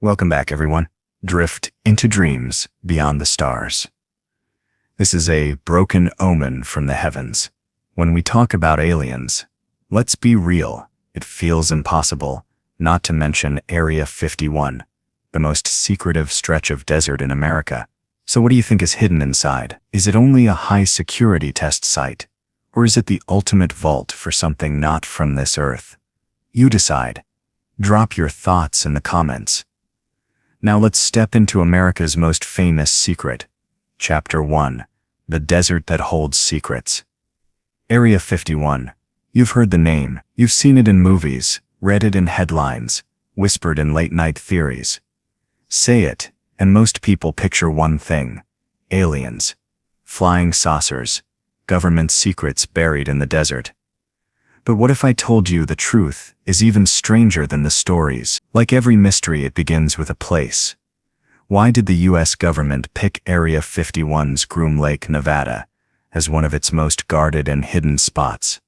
Welcome back, everyone. Drift into dreams beyond the stars. This is a broken omen from the heavens. When we talk about aliens, let's be real, it feels impossible, not to mention Area 51, the most secretive stretch of desert in America. So what do you think is hidden inside? Is it only a high-security test site? Or is it the ultimate vault for something not from this earth? You decide. Drop your thoughts in the comments. Now let's step into America's most famous secret. Chapter 1. The Desert That Holds Secrets. Area 51. You've heard the name. You've seen it in movies, read it in headlines, whispered in late-night theories. Say it, and most people picture one thing. Aliens. Flying saucers. Government secrets buried in the desert. But what if I told you the truth is even stranger than the stories? Like every mystery, it begins with a place. Why did the U.S. government pick Area 51's Groom Lake, Nevada, as one of its most guarded and hidden spots?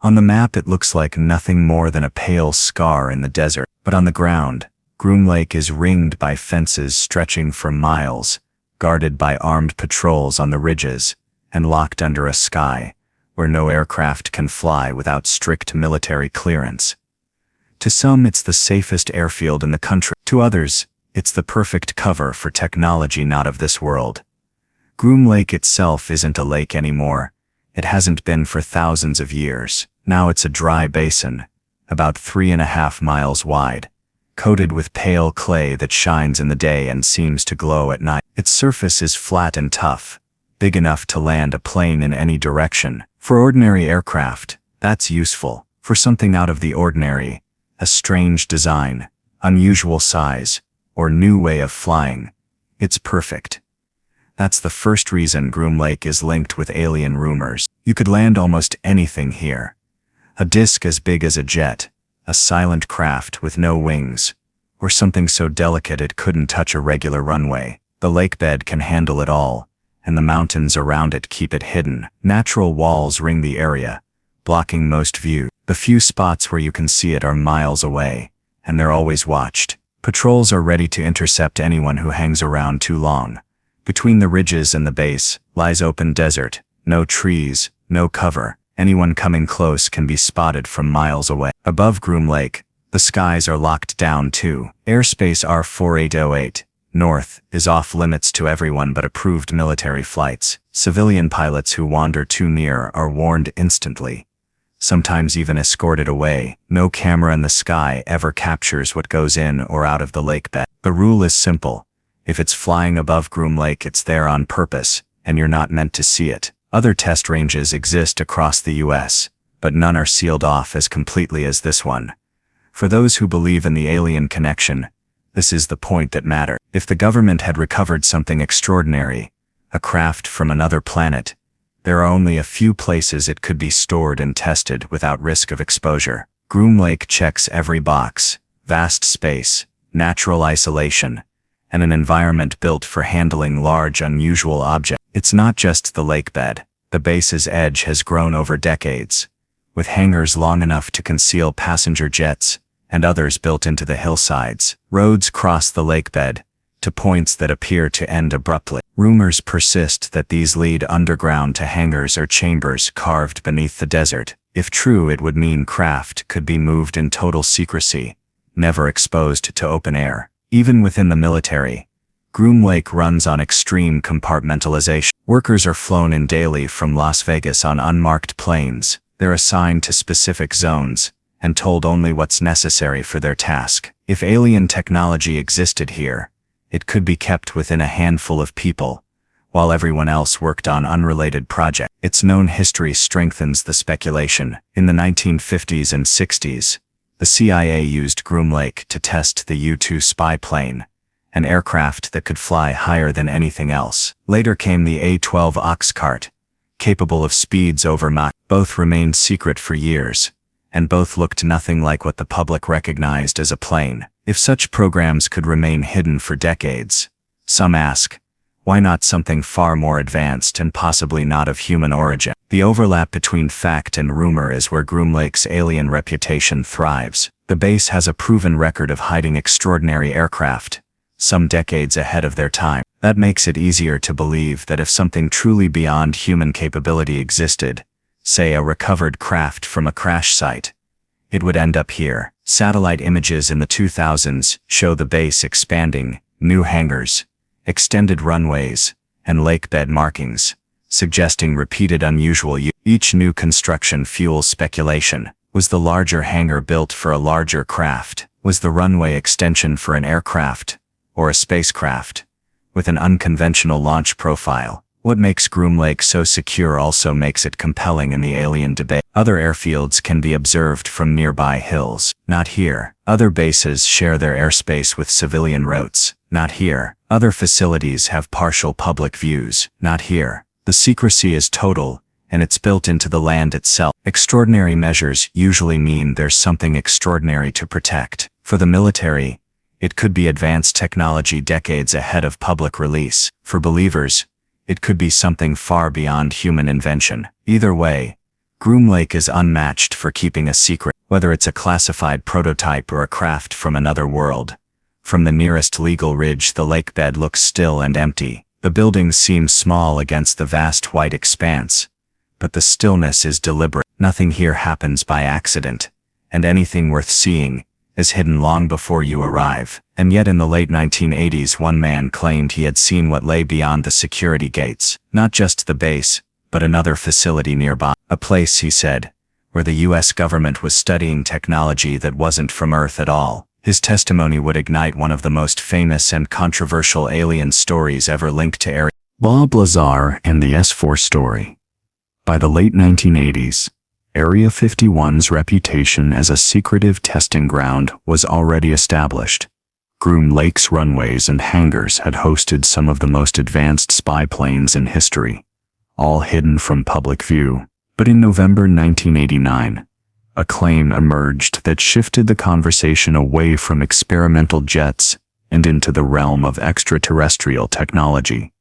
On the map, it looks like nothing more than a pale scar in the desert, but on the ground, Groom Lake is ringed by fences stretching for miles, guarded by armed patrols on the ridges, and locked under a sky where no aircraft can fly without strict military clearance. To some, it's the safest airfield in the country. To others, it's the perfect cover for technology not of this world. Groom Lake itself isn't a lake anymore. It hasn't been for thousands of years. Now it's a dry basin, about 3.5 miles wide, coated with pale clay that shines in the day and seems to glow at night. Its surface is flat and tough, big enough to land a plane in any direction. For ordinary aircraft, that's useful. For something out of the ordinary, a strange design, unusual size, or new way of flying, it's perfect. That's the first reason Groom Lake is linked with alien rumors. You could land almost anything here. A disc as big as a jet, a silent craft with no wings, or something so delicate it couldn't touch a regular runway. The lake bed can handle it all, and the mountains around it keep it hidden. Natural walls ring the area, blocking most view. The few spots where you can see it are miles away, and they're always watched. Patrols are ready to intercept anyone who hangs around too long. Between the ridges and the base lies open desert, no trees, no cover. Anyone coming close can be spotted from miles away. Above Groom Lake, the skies are locked down too. Airspace R4808. North is off limits to everyone but approved military flights. Civilian pilots who wander too near are warned instantly, sometimes even escorted away. No camera in the sky ever captures what goes in or out of the lake bed. The rule is simple. If it's flying above Groom Lake, it's there on purpose, and you're not meant to see it. Other test ranges exist across the U.S., but none are sealed off as completely as this one. For those who believe in the alien connection, this is the point that matters. If the government had recovered something extraordinary, a craft from another planet, there are only a few places it could be stored and tested without risk of exposure. Groom Lake checks every box: vast space, natural isolation, and an environment built for handling large, unusual objects. It's not just the lake bed. The base's edge has grown over decades, with hangars long enough to conceal passenger jets, and others built into the hillsides. Roads cross the lake bed to points that appear to end abruptly. Rumors persist that these lead underground to hangars or chambers carved beneath the desert. If true, it would mean craft could be moved in total secrecy, never exposed to open air. Even within the military, Groom Lake runs on extreme compartmentalization. Workers are flown in daily from Las Vegas on unmarked planes. They're assigned to specific zones and told only what's necessary for their task. If alien technology existed here, it could be kept within a handful of people, while everyone else worked on unrelated projects. Its known history strengthens the speculation. In the 1950s and 60s, the CIA used Groom Lake to test the U-2 spy plane, an aircraft that could fly higher than anything else. Later came the A-12 Oxcart, capable of speeds over Mach. Both remained secret for years, and both looked nothing like what the public recognized as a plane. If such programs could remain hidden for decades, some ask, why not something far more advanced and possibly not of human origin? The overlap between fact and rumor is where Groom Lake's alien reputation thrives. The base has a proven record of hiding extraordinary aircraft, some decades ahead of their time. That makes it easier to believe that if something truly beyond human capability existed, say a recovered craft from a crash site, it would end up here. Satellite images in the 2000s show the base expanding, new hangars, extended runways, and lakebed markings, suggesting repeated unusual use. Each new construction fuels speculation. Was the larger hangar built for a larger craft? Was the runway extension for an aircraft or a spacecraft with an unconventional launch profile? What makes Groom Lake so secure also makes it compelling in the alien debate. Other airfields can be observed from nearby hills. Not here. Other bases share their airspace with civilian routes. Not here. Other facilities have partial public views. Not here. The secrecy is total, and it's built into the land itself. Extraordinary measures usually mean there's something extraordinary to protect. For the military, it could be advanced technology decades ahead of public release. For believers, it could be something far beyond human invention. Either way, Groom Lake is unmatched for keeping a secret, whether it's a classified prototype or a craft from another world. From the nearest legal ridge, the lakebed looks still and empty. The buildings seem small against the vast white expanse, but the stillness is deliberate. Nothing here happens by accident, and anything worth seeing is hidden long before you arrive. And yet in the late 1980s, one man claimed he had seen what lay beyond the security gates. Not just the base, but another facility nearby. A place, he said, where the US government was studying technology that wasn't from Earth at all. His testimony would ignite one of the most famous and controversial alien stories ever linked to Area. Bob Lazar and the S-4 Story. By the late 1980s, Area 51's reputation as a secretive testing ground was already established. Groom Lake's runways and hangars had hosted some of the most advanced spy planes in history, all hidden from public view. But in November 1989, a claim emerged that shifted the conversation away from experimental jets and into the realm of extraterrestrial technology.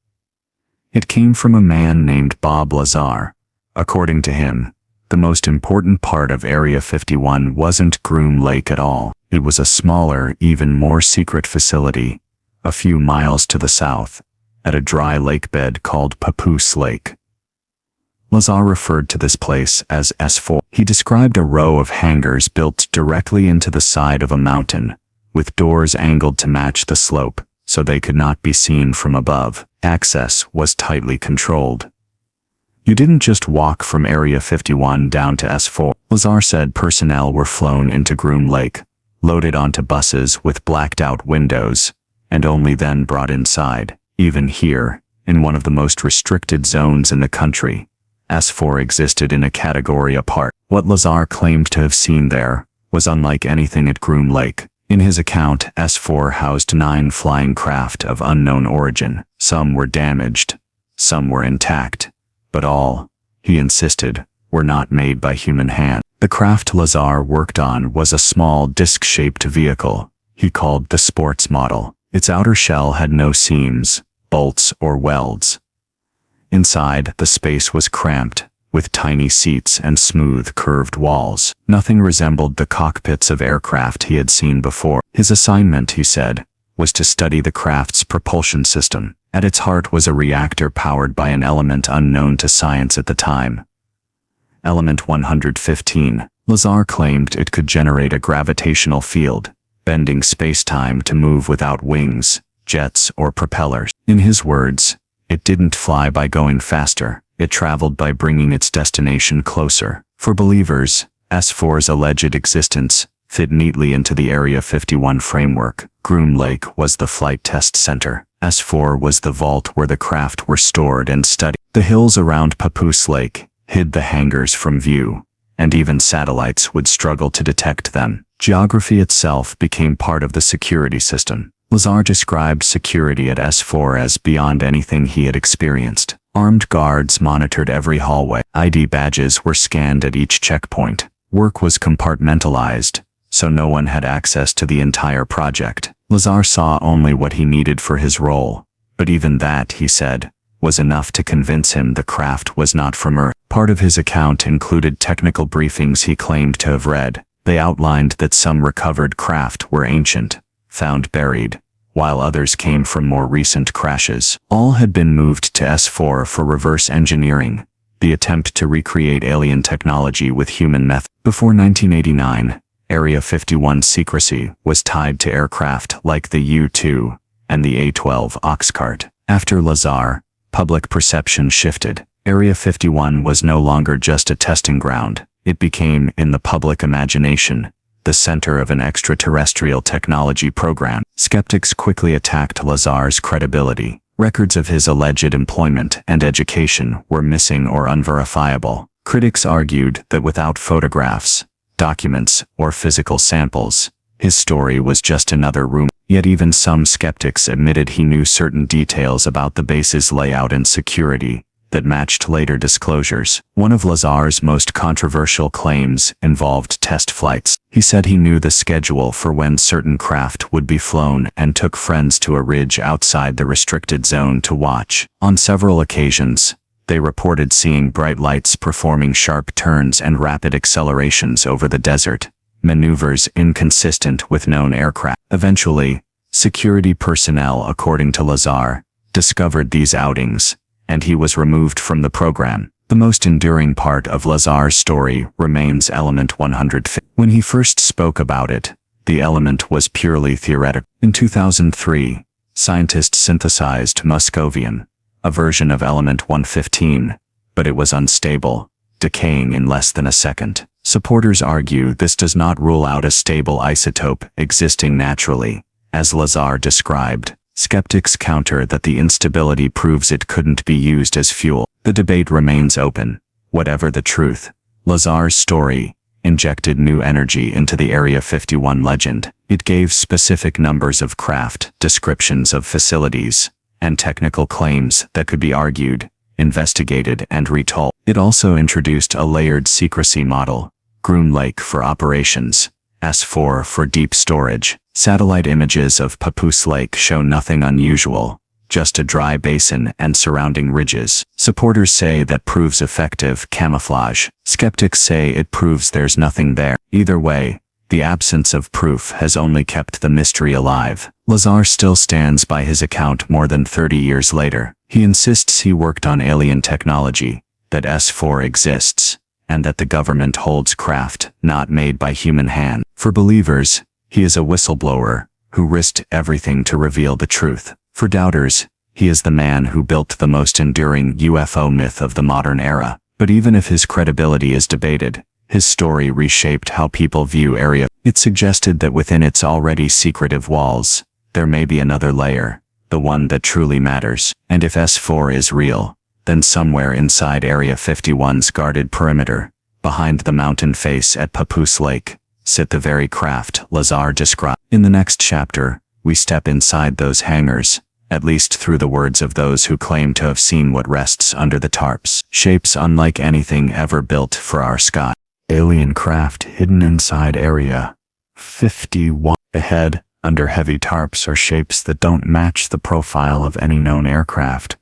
It came from a man named Bob Lazar. According to him, the most important part of Area 51 wasn't Groom Lake at all. It was a smaller, even more secret facility, a few miles to the south, at a dry lakebed called Papoose Lake. Lazar referred to this place as S4. He described a row of hangars built directly into the side of a mountain, with doors angled to match the slope, so they could not be seen from above. Access was tightly controlled. You didn't just walk from Area 51 down to S4. Lazar said personnel were flown into Groom Lake, loaded onto buses with blacked-out windows, and only then brought inside. Even here, in one of the most restricted zones in the country, S4 existed in a category apart. What Lazar claimed to have seen there was unlike anything at Groom Lake. In his account, S4 housed 9 flying craft of unknown origin. Some were damaged, some were intact, but all, he insisted, were not made by human hand. The craft Lazar worked on was a small disc-shaped vehicle he called the sports model. Its outer shell had no seams, bolts, or welds. Inside, the space was cramped, with tiny seats and smooth, curved walls. Nothing resembled the cockpits of aircraft he had seen before. His assignment, he said, was to study the craft's propulsion system. At its heart was a reactor powered by an element unknown to science at the time. Element 115. Lazar claimed it could generate a gravitational field, bending space-time to move without wings, jets, or propellers. In his words, it didn't fly by going faster, it traveled by bringing its destination closer. For believers, S4's alleged existence fit neatly into the Area 51 framework. Groom Lake was the flight test center. S4 was the vault where the craft were stored and studied. The hills around Papoose Lake hid the hangars from view, and even satellites would struggle to detect them. Geography itself became part of the security system. Lazar described security at S4 as beyond anything he had experienced. Armed guards monitored every hallway. ID badges were scanned at each checkpoint. Work was compartmentalized, so no one had access to the entire project. Lazar saw only what he needed for his role, but even that, he said, was enough to convince him the craft was not from Earth. Part of his account included technical briefings he claimed to have read, They outlined that some recovered craft were ancient, found buried, while others came from more recent crashes. All had been moved to S-4 for reverse engineering, the attempt to recreate alien technology with human methods. Before 1989, Area 51 secrecy was tied to aircraft like the U-2 and the A-12 Oxcart. After Lazar, public perception shifted. Area 51 was no longer just a testing ground. It became, in the public imagination, the center of an extraterrestrial technology program. Skeptics quickly attacked Lazar's credibility. Records of his alleged employment and education were missing or unverifiable. Critics argued that without photographs, documents, or physical samples, his story was just another rumor. Yet even some skeptics admitted he knew certain details about the base's layout and security that matched later disclosures. One of Lazar's most controversial claims involved test flights. He said he knew the schedule for when certain craft would be flown and took friends to a ridge outside the restricted zone to watch. On several occasions, they reported seeing bright lights performing sharp turns and rapid accelerations over the desert, maneuvers inconsistent with known aircraft. Eventually, security personnel, according to Lazar, discovered these outings, and he was removed from the program. The most enduring part of Lazar's story remains Element 150. When he first spoke about it, the element was purely theoretical. In 2003, scientists synthesized Muscovian, a version of Element 115, but it was unstable, decaying in less than a second. Supporters argue this does not rule out a stable isotope existing naturally, as Lazar described. Skeptics counter that the instability proves it couldn't be used as fuel. The debate remains open. Whatever the truth, Lazar's story injected new energy into the Area 51 legend. It gave specific numbers of craft, descriptions of facilities, and technical claims that could be argued, investigated, and retold. It also introduced a layered secrecy model: Groom Lake for operations, S-4 for deep storage. Satellite images of Papoose Lake show nothing unusual, just a dry basin and surrounding ridges. Supporters say that proves effective camouflage. Skeptics say it proves there's nothing there. Either way, the absence of proof has only kept the mystery alive. Lazar still stands by his account more than 30 years later. He insists he worked on alien technology, that S-4 exists, and that the government holds craft not made by human hand. For believers, he is a whistleblower who risked everything to reveal the truth. For doubters, he is the man who built the most enduring UFO myth of the modern era. But even if his credibility is debated, his story reshaped how people view Area. It suggested that within its already secretive walls, there may be another layer, the one that truly matters. And if S-4 is real, then somewhere inside Area 51's guarded perimeter, behind the mountain face at Papoose Lake, sit the very craft Lazar described. In the next chapter, we step inside those hangars, at least through the words of those who claim to have seen what rests under the tarps. Shapes unlike anything ever built for our sky. Alien craft hidden inside Area 51. Ahead, under heavy tarps, are shapes that don't match the profile of any known aircraft.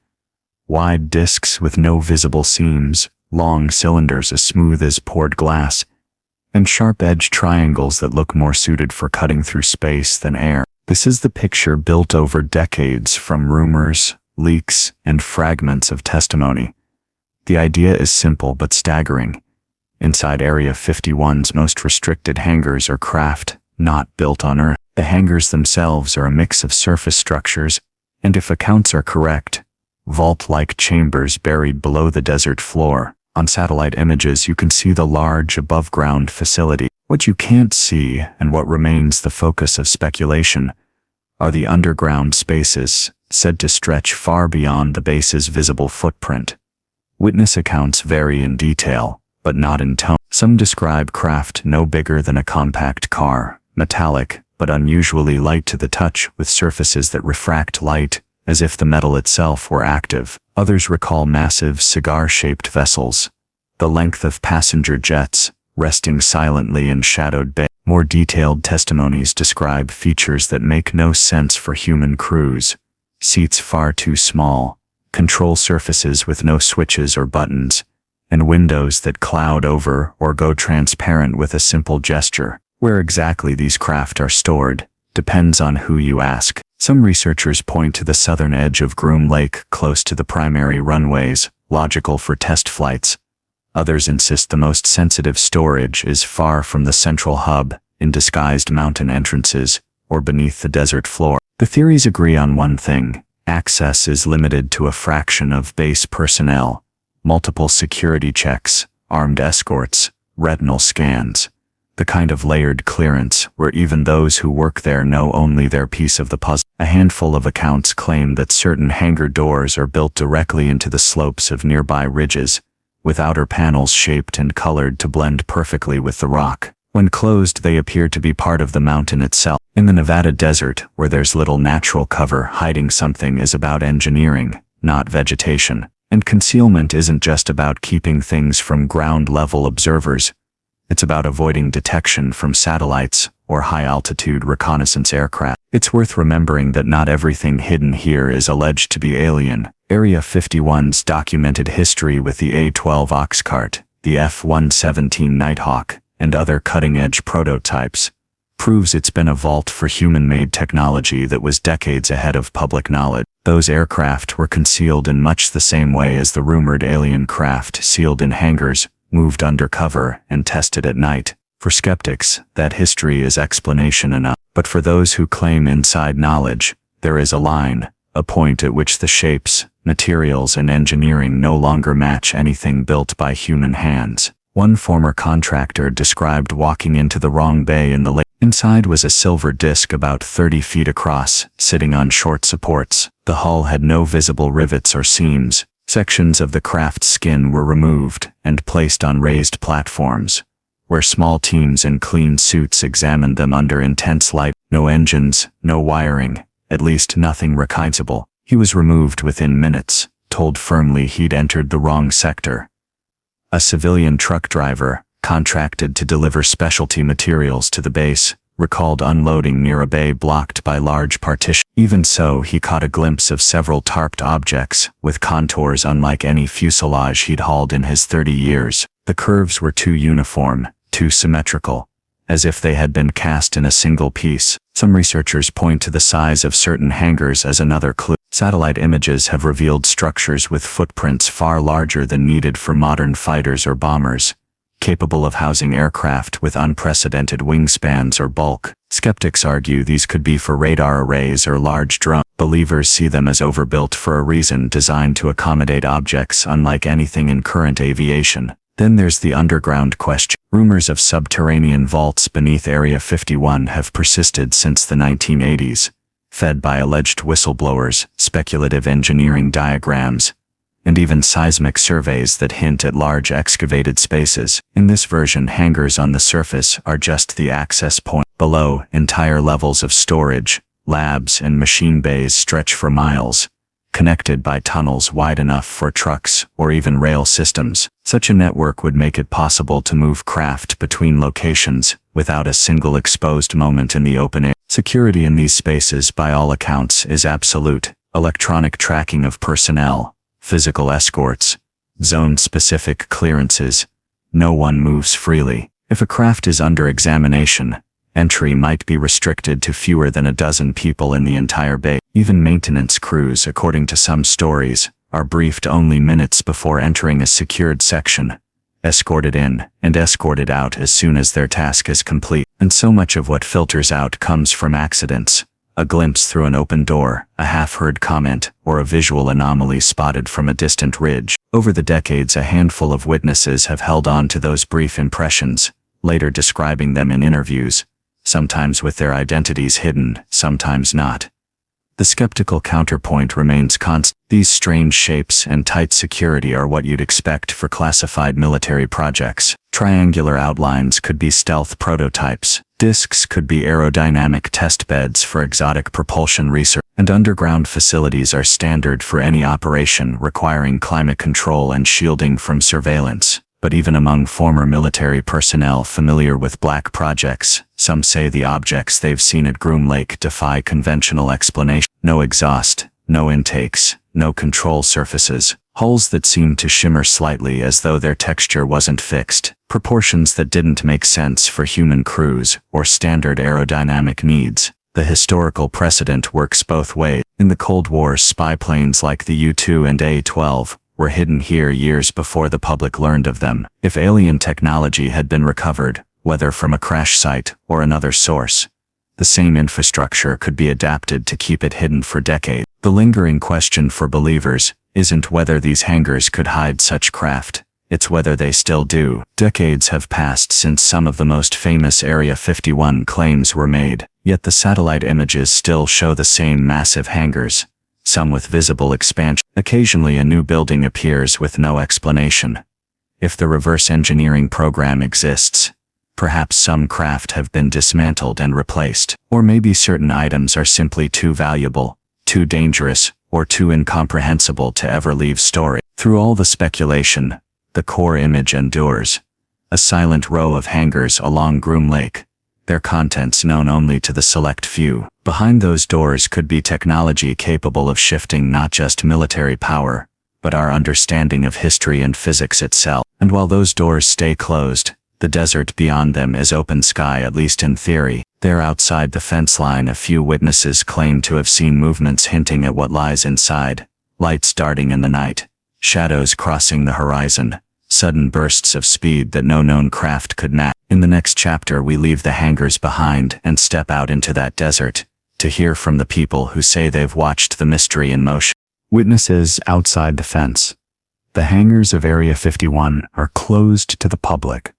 Wide discs with no visible seams, long cylinders as smooth as poured glass, and sharp-edged triangles that look more suited for cutting through space than air. This is the picture built over decades from rumors, leaks, and fragments of testimony. The idea is simple but staggering. Inside Area 51's most restricted hangars are craft not built on Earth. The hangars themselves are a mix of surface structures, and if accounts are correct, vault-like chambers buried below the desert floor. On satellite images, you can see the large above-ground facility. What you can't see, and what remains the focus of speculation, are the underground spaces, said to stretch far beyond the base's visible footprint. Witness accounts vary in detail, but not in tone. Some describe craft no bigger than a compact car, metallic, but unusually light to the touch, with surfaces that refract light, as if the metal itself were active. Others recall massive cigar-shaped vessels, the length of passenger jets, resting silently in shadowed bay. More detailed testimonies describe features that make no sense for human crews: seats far too small, control surfaces with no switches or buttons, and windows that cloud over or go transparent with a simple gesture. Where exactly these craft are stored depends on who you ask. Some researchers point to the southern edge of Groom Lake, close to the primary runways, logical for test flights. Others insist the most sensitive storage is far from the central hub, in disguised mountain entrances, or beneath the desert floor. The theories agree on one thing: access is limited to a fraction of base personnel, multiple security checks, armed escorts, retinal scans, the kind of layered clearance where even those who work there know only their piece of the puzzle. A handful of accounts claim that certain hangar doors are built directly into the slopes of nearby ridges, with outer panels shaped and colored to blend perfectly with the rock. When closed, they appear to be part of the mountain itself. In the Nevada desert, where there's little natural cover, hiding something is about engineering, not vegetation. And concealment isn't just about keeping things from ground-level observers. It's about avoiding detection from satellites or high-altitude reconnaissance aircraft. It's worth remembering that not everything hidden here is alleged to be alien. Area 51's documented history with the A-12 Oxcart, the F-117 Nighthawk, and other cutting-edge prototypes proves it's been a vault for human-made technology that was decades ahead of public knowledge. Those aircraft were concealed in much the same way as the rumored alien craft, sealed in hangars, moved undercover, and tested at night. For skeptics, that history is explanation enough. But for those who claim inside knowledge, there is a line, a point at which the shapes, materials, and engineering no longer match anything built by human hands. One former contractor described walking into the wrong bay in the lake. Inside was a silver disc about 30 feet across, sitting on short supports. The hull had no visible rivets or seams. Sections of the craft's skin were removed and placed on raised platforms, where small teams in clean suits examined them under intense light. No engines, no wiring, at least nothing recognizable. He was removed within minutes, told firmly he'd entered the wrong sector. A civilian truck driver, contracted to deliver specialty materials to the base, recalled unloading near a bay blocked by large partitions. Even so, he caught a glimpse of several tarped objects, with contours unlike any fuselage he'd hauled in his 30 years. The curves were too uniform, too symmetrical, as if they had been cast in a single piece. Some researchers point to the size of certain hangars as another clue. Satellite images have revealed structures with footprints far larger than needed for modern fighters or bombers, capable of housing aircraft with unprecedented wingspans or bulk. Skeptics argue these could be for radar arrays or large drones. Believers see them as overbuilt for a reason, designed to accommodate objects unlike anything in current aviation. Then there's the underground question. Rumors of subterranean vaults beneath Area 51 have persisted since the 1980s, fed by alleged whistleblowers, speculative engineering diagrams, and even seismic surveys that hint at large excavated spaces. In this version, hangars on the surface are just the access point. Below, entire levels of storage, labs, and machine bays stretch for miles, connected by tunnels wide enough for trucks or even rail systems. Such a network would make it possible to move craft between locations without a single exposed moment in the open air. Security in these spaces, by all accounts, is absolute. Electronic tracking of personnel, physical escorts, zone-specific clearances. No one moves freely. If a craft is under examination, entry might be restricted to fewer than a dozen people in the entire bay. Even maintenance crews, according to some stories, are briefed only minutes before entering a secured section, escorted in and escorted out as soon as their task is complete. And so much of what filters out comes from accidents. A glimpse through an open door, a half-heard comment, or a visual anomaly spotted from a distant ridge. Over the decades, a handful of witnesses have held on to those brief impressions, later describing them in interviews, sometimes with their identities hidden, sometimes not. The skeptical counterpoint remains constant. These strange shapes and tight security are what you'd expect for classified military projects. Triangular outlines could be stealth prototypes. Discs could be aerodynamic test beds for exotic propulsion research. And underground facilities are standard for any operation requiring climate control and shielding from surveillance. But even among former military personnel familiar with black projects, some say the objects they've seen at Groom Lake defy conventional explanation. No exhaust, no intakes, no control surfaces, Hulls that seemed to shimmer slightly as though their texture wasn't fixed, proportions that didn't make sense for human crews or standard aerodynamic needs. The historical precedent works both ways. In the Cold War, spy planes like the U-2 and A-12 were hidden here years before the public learned of them. If alien technology had been recovered, whether from a crash site or another source, the same infrastructure could be adapted to keep it hidden for decades. The lingering question for believers isn't whether these hangars could hide such craft, it's whether they still do. Decades have passed since some of the most famous Area 51 claims were made, yet the satellite images still show the same massive hangars, some with visible expansion. Occasionally a new building appears with no explanation. If the reverse engineering program exists, perhaps some craft have been dismantled and replaced, or maybe certain items are simply too valuable, too dangerous, or too incomprehensible to ever leave storage. Through all the speculation, the core image endures. A silent row of hangars along Groom Lake, their contents known only to the select few. Behind those doors could be technology capable of shifting not just military power, but our understanding of history and physics itself. And while those doors stay closed, the desert beyond them is open sky, at least in theory. There outside the fence line, a few witnesses claim to have seen movements hinting at what lies inside. Lights darting in the night, shadows crossing the horizon, sudden bursts of speed that no known craft could match. In the next chapter we leave the hangars behind and step out into that desert, to hear from the people who say they've watched the mystery in motion. Witnesses outside the fence. The hangars of Area 51 are closed to the public,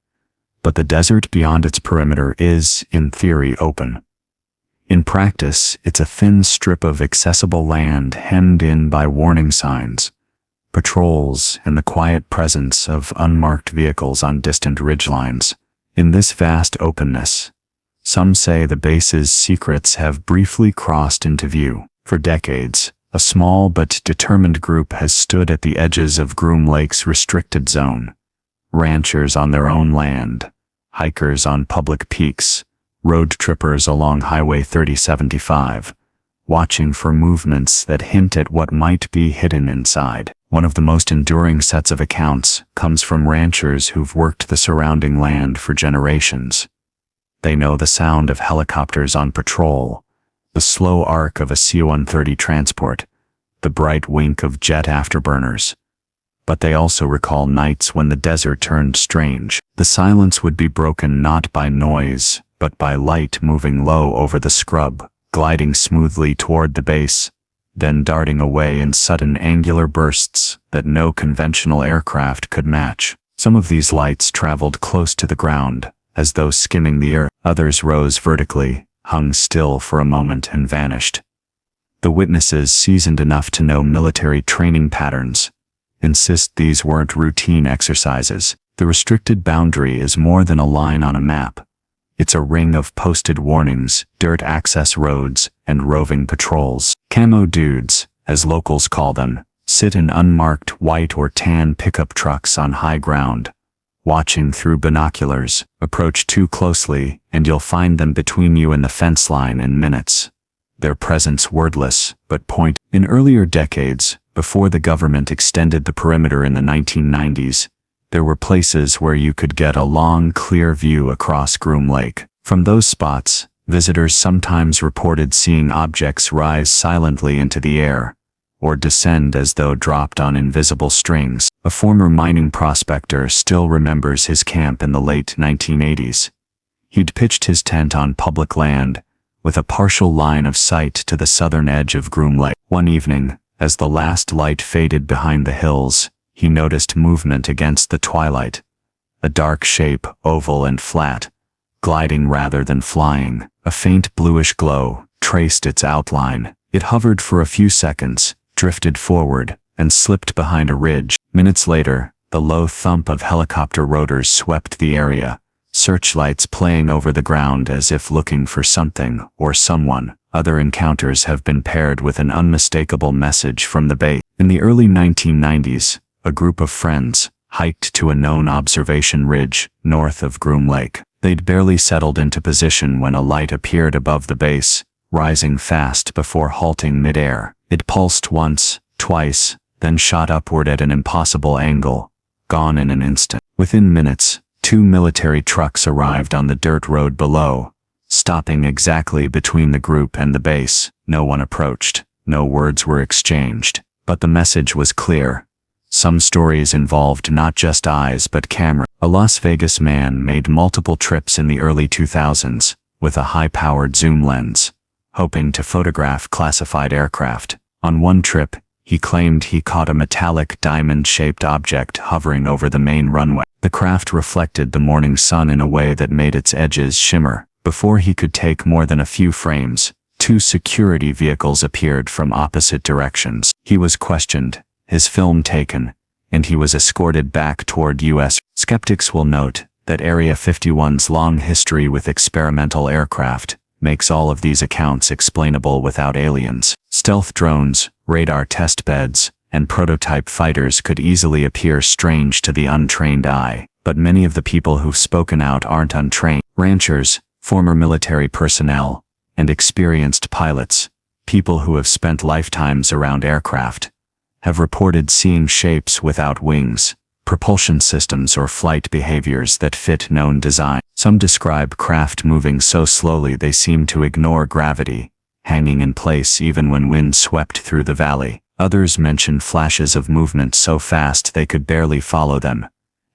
but the desert beyond its perimeter is, in theory, open. In practice, it's a thin strip of accessible land hemmed in by warning signs, patrols, and the quiet presence of unmarked vehicles on distant ridgelines. In this vast openness, some say the base's secrets have briefly crossed into view. For decades, a small but determined group has stood at the edges of Groom Lake's restricted zone. Ranchers on their own land, hikers on public peaks, road trippers along Highway 3075, watching for movements that hint at what might be hidden inside. One of the most enduring sets of accounts comes from ranchers who've worked the surrounding land for generations. They know the sound of helicopters on patrol, the slow arc of a C-130 transport, the bright wink of jet afterburners. But they also recall nights when the desert turned strange. The silence would be broken not by noise, but by light moving low over the scrub, gliding smoothly toward the base, then darting away in sudden angular bursts that no conventional aircraft could match. Some of these lights traveled close to the ground, as though skimming the earth. Others rose vertically, hung still for a moment and vanished. The witnesses, seasoned enough to know military training patterns, insist these weren't routine exercises. The restricted boundary is more than a line on a map. It's a ring of posted warnings, dirt access roads, and roving patrols. Camo dudes, as locals call them, sit in unmarked white or tan pickup trucks on high ground, watching through binoculars. Approach too closely, and you'll find them between you and the fence line in minutes. Their presence wordless, but point. In earlier decades, before the government extended the perimeter in the 1990s, there were places where you could get a long, clear view across Groom Lake. From those spots, visitors sometimes reported seeing objects rise silently into the air, or descend as though dropped on invisible strings. A former mining prospector still remembers his camp in the late 1980s. He'd pitched his tent on public land, with a partial line of sight to the southern edge of Groom Lake. One evening, as the last light faded behind the hills, he noticed movement against the twilight. A dark shape, oval and flat, gliding rather than flying. A faint bluish glow traced its outline. It hovered for a few seconds, drifted forward, and slipped behind a ridge. Minutes later, the low thump of helicopter rotors swept the area, searchlights playing over the ground as if looking for something or someone. Other encounters have been paired with an unmistakable message from the base. In the early 1990s, a group of friends hiked to a known observation ridge north of Groom Lake. They'd barely settled into position when a light appeared above the base, rising fast before halting midair. It pulsed once, twice, then shot upward at an impossible angle, gone in an instant. Within minutes, 2 military trucks arrived on the dirt road below, stopping exactly between the group and the base. No one approached, no words were exchanged, but the message was clear. Some stories involved not just eyes but camera. A Las Vegas man made multiple trips in the early 2000s with a high-powered zoom lens, hoping to photograph classified aircraft. On one trip, he claimed he caught a metallic diamond-shaped object hovering over the main runway. The craft reflected the morning sun in a way that made its edges shimmer. Before he could take more than a few frames, 2 security vehicles appeared from opposite directions. He was questioned, his film taken, and he was escorted back toward U.S. Skeptics will note that Area 51's long history with experimental aircraft makes all of these accounts explainable without aliens. Stealth drones, radar test beds, and prototype fighters could easily appear strange to the untrained eye, but many of the people who've spoken out aren't untrained. Ranchers, former military personnel, and experienced pilots, people who have spent lifetimes around aircraft, have reported seeing shapes without wings, propulsion systems or flight behaviors that fit known design. Some describe craft moving so slowly they seem to ignore gravity, hanging in place even when wind swept through the valley. Others mention flashes of movement so fast they could barely follow them,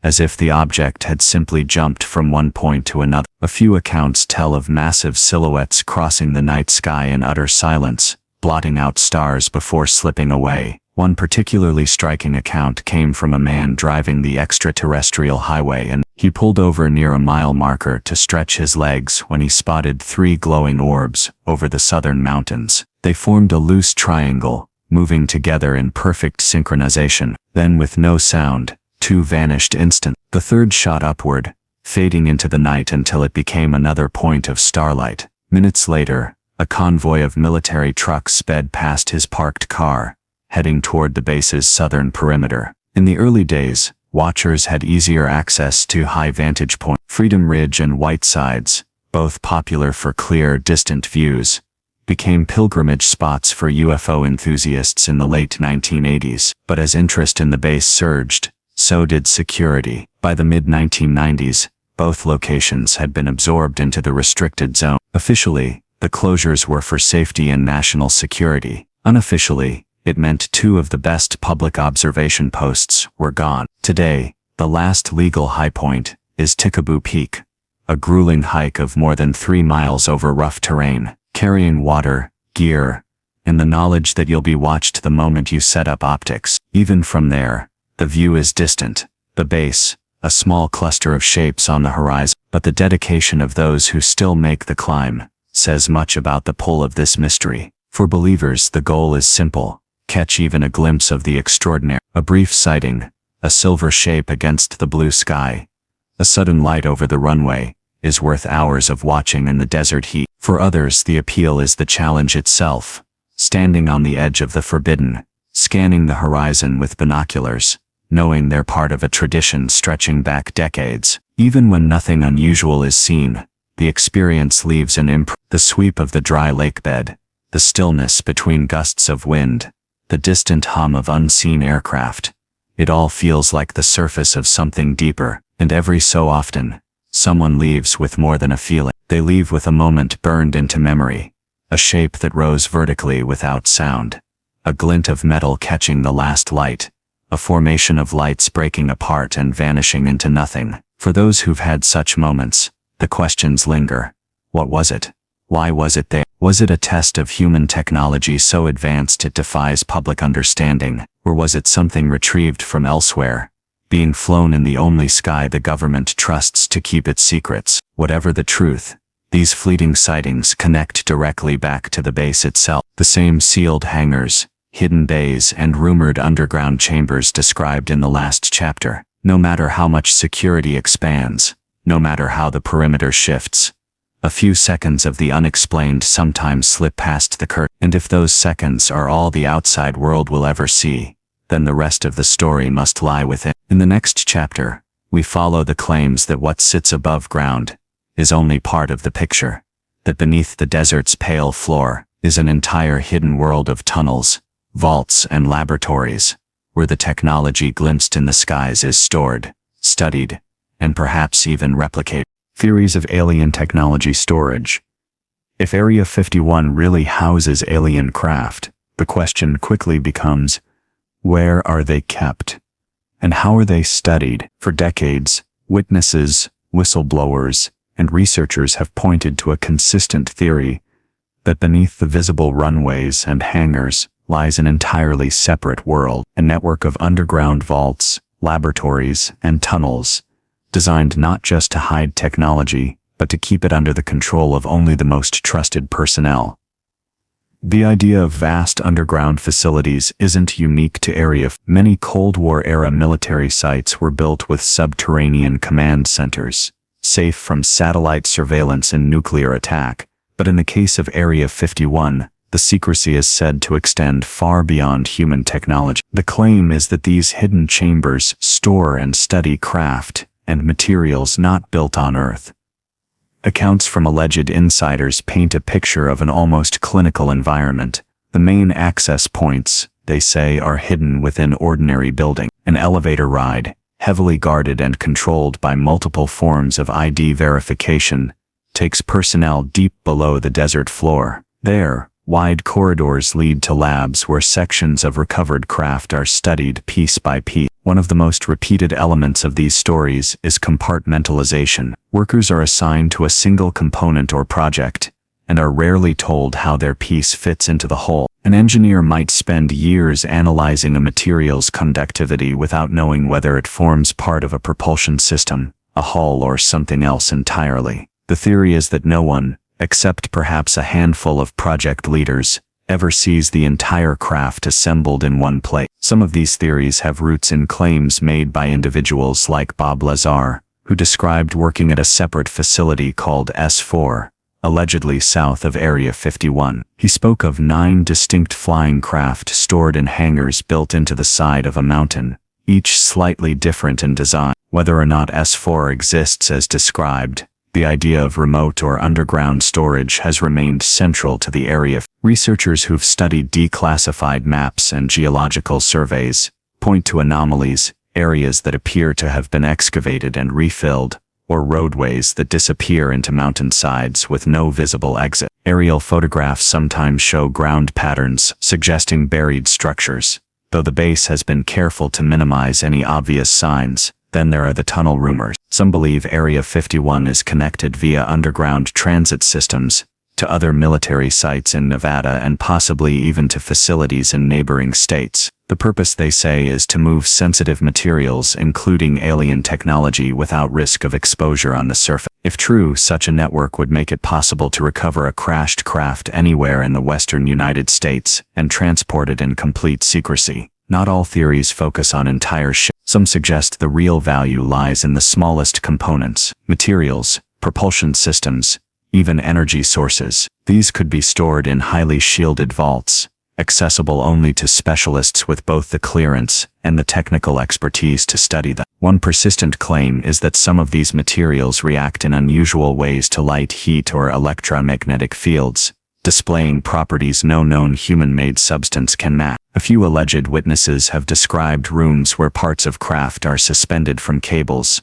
as if the object had simply jumped from one point to another. A few accounts tell of massive silhouettes crossing the night sky in utter silence, blotting out stars before slipping away. One particularly striking account came from a man driving the extraterrestrial highway, and he pulled over near a mile marker to stretch his legs when he spotted 3 glowing orbs over the southern mountains. They formed a loose triangle, moving together in perfect synchronization. Then, with no sound, 2 vanished instantly. The third shot upward, fading into the night until it became another point of starlight. Minutes later, a convoy of military trucks sped past his parked car, heading toward the base's southern perimeter. In the early days, watchers had easier access to high vantage points. Freedom Ridge and Whitesides, both popular for clear, distant views, became pilgrimage spots for UFO enthusiasts in the late 1980s. But as interest in the base surged, so did security. By the mid-1990s, both locations had been absorbed into the restricted zone. Officially, the closures were for safety and national security. Unofficially, it meant 2 of the best public observation posts were gone. Today, the last legal high point is Tikaboo Peak, a grueling hike of more than 3 miles over rough terrain, carrying water, gear, and the knowledge that you'll be watched the moment you set up optics. Even from there, the view is distant, the base, a small cluster of shapes on the horizon. But the dedication of those who still make the climb says much about the pull of this mystery. For believers, the goal is simple: catch even a glimpse of the extraordinary. A brief sighting, a silver shape against the blue sky, a sudden light over the runway, is worth hours of watching in the desert heat. For others, the appeal is the challenge itself, standing on the edge of the forbidden, scanning the horizon with binoculars, knowing they're part of a tradition stretching back decades. Even when nothing unusual is seen, the experience leaves an imprint. The sweep of the dry lake bed, the stillness between gusts of wind, the distant hum of unseen aircraft. It all feels like the surface of something deeper, and every so often, someone leaves with more than a feeling. They leave with a moment burned into memory, a shape that rose vertically without sound, a glint of metal catching the last light, a formation of lights breaking apart and vanishing into nothing. For those who've had such moments, the questions linger. What was it? Why was it there? Was it a test of human technology so advanced it defies public understanding, or was it something retrieved from elsewhere, being flown in the only sky the government trusts to keep its secrets? Whatever the truth, these fleeting sightings connect directly back to the base itself. The same sealed hangars, hidden bays, and rumored underground chambers described in the last chapter. No matter how much security expands, no matter how the perimeter shifts, a few seconds of the unexplained sometimes slip past the curtain. And if those seconds are all the outside world will ever see, then the rest of the story must lie within. In the next chapter, we follow the claims that what sits above ground is only part of the picture, that beneath the desert's pale floor is an entire hidden world of tunnels, vaults, and laboratories, where the technology glimpsed in the skies is stored, studied, and perhaps even replicated. Theories of alien technology storage. If Area 51 really houses alien craft, the question quickly becomes, where are they kept? And how are they studied? For decades, witnesses, whistleblowers, and researchers have pointed to a consistent theory that beneath the visible runways and hangars lies an entirely separate world, a network of underground vaults, laboratories, and tunnels, designed not just to hide technology, but to keep it under the control of only the most trusted personnel. The idea of vast underground facilities isn't unique to Area 51. Many Cold War-era military sites were built with subterranean command centers, safe from satellite surveillance and nuclear attack. But in the case of Area 51, the secrecy is said to extend far beyond human technology. The claim is that these hidden chambers store and study craft and materials not built on Earth. Accounts from alleged insiders paint a picture of an almost clinical environment. The main access points, they say, are hidden within ordinary buildings. An elevator ride, heavily guarded and controlled by multiple forms of ID verification, takes personnel deep below the desert floor. There, wide corridors lead to labs where sections of recovered craft are studied piece by piece. One of the most repeated elements of these stories is compartmentalization. Workers are assigned to a single component or project, and are rarely told how their piece fits into the whole. An engineer might spend years analyzing a material's conductivity without knowing whether it forms part of a propulsion system, a hull, or something else entirely. The theory is that no one, except perhaps a handful of project leaders, ever sees the entire craft assembled in one place. Some of these theories have roots in claims made by individuals like Bob Lazar, who described working at a separate facility called S-4, allegedly south of Area 51. He spoke of 9 distinct flying craft stored in hangars built into the side of a mountain, each slightly different in design. Whether or not S-4 exists as described, the idea of remote or underground storage has remained central to the area. Researchers who've studied declassified maps and geological surveys point to anomalies, areas that appear to have been excavated and refilled, or roadways that disappear into mountainsides with no visible exit. Aerial photographs sometimes show ground patterns suggesting buried structures, though the base has been careful to minimize any obvious signs. Then there are the tunnel rumors. Some believe Area 51 is connected via underground transit systems to other military sites in Nevada and possibly even to facilities in neighboring states. The purpose, they say, is to move sensitive materials, including alien technology, without risk of exposure on the surface. If true, such a network would make it possible to recover a crashed craft anywhere in the western United States and transport it in complete secrecy. Not all theories focus on entire ships. Some suggest the real value lies in the smallest components, materials, propulsion systems, even energy sources. These could be stored in highly shielded vaults, accessible only to specialists with both the clearance and the technical expertise to study them. One persistent claim is that some of these materials react in unusual ways to light, heat, or electromagnetic fields, displaying properties no known human-made substance can match. A few alleged witnesses have described rooms where parts of craft are suspended from cables,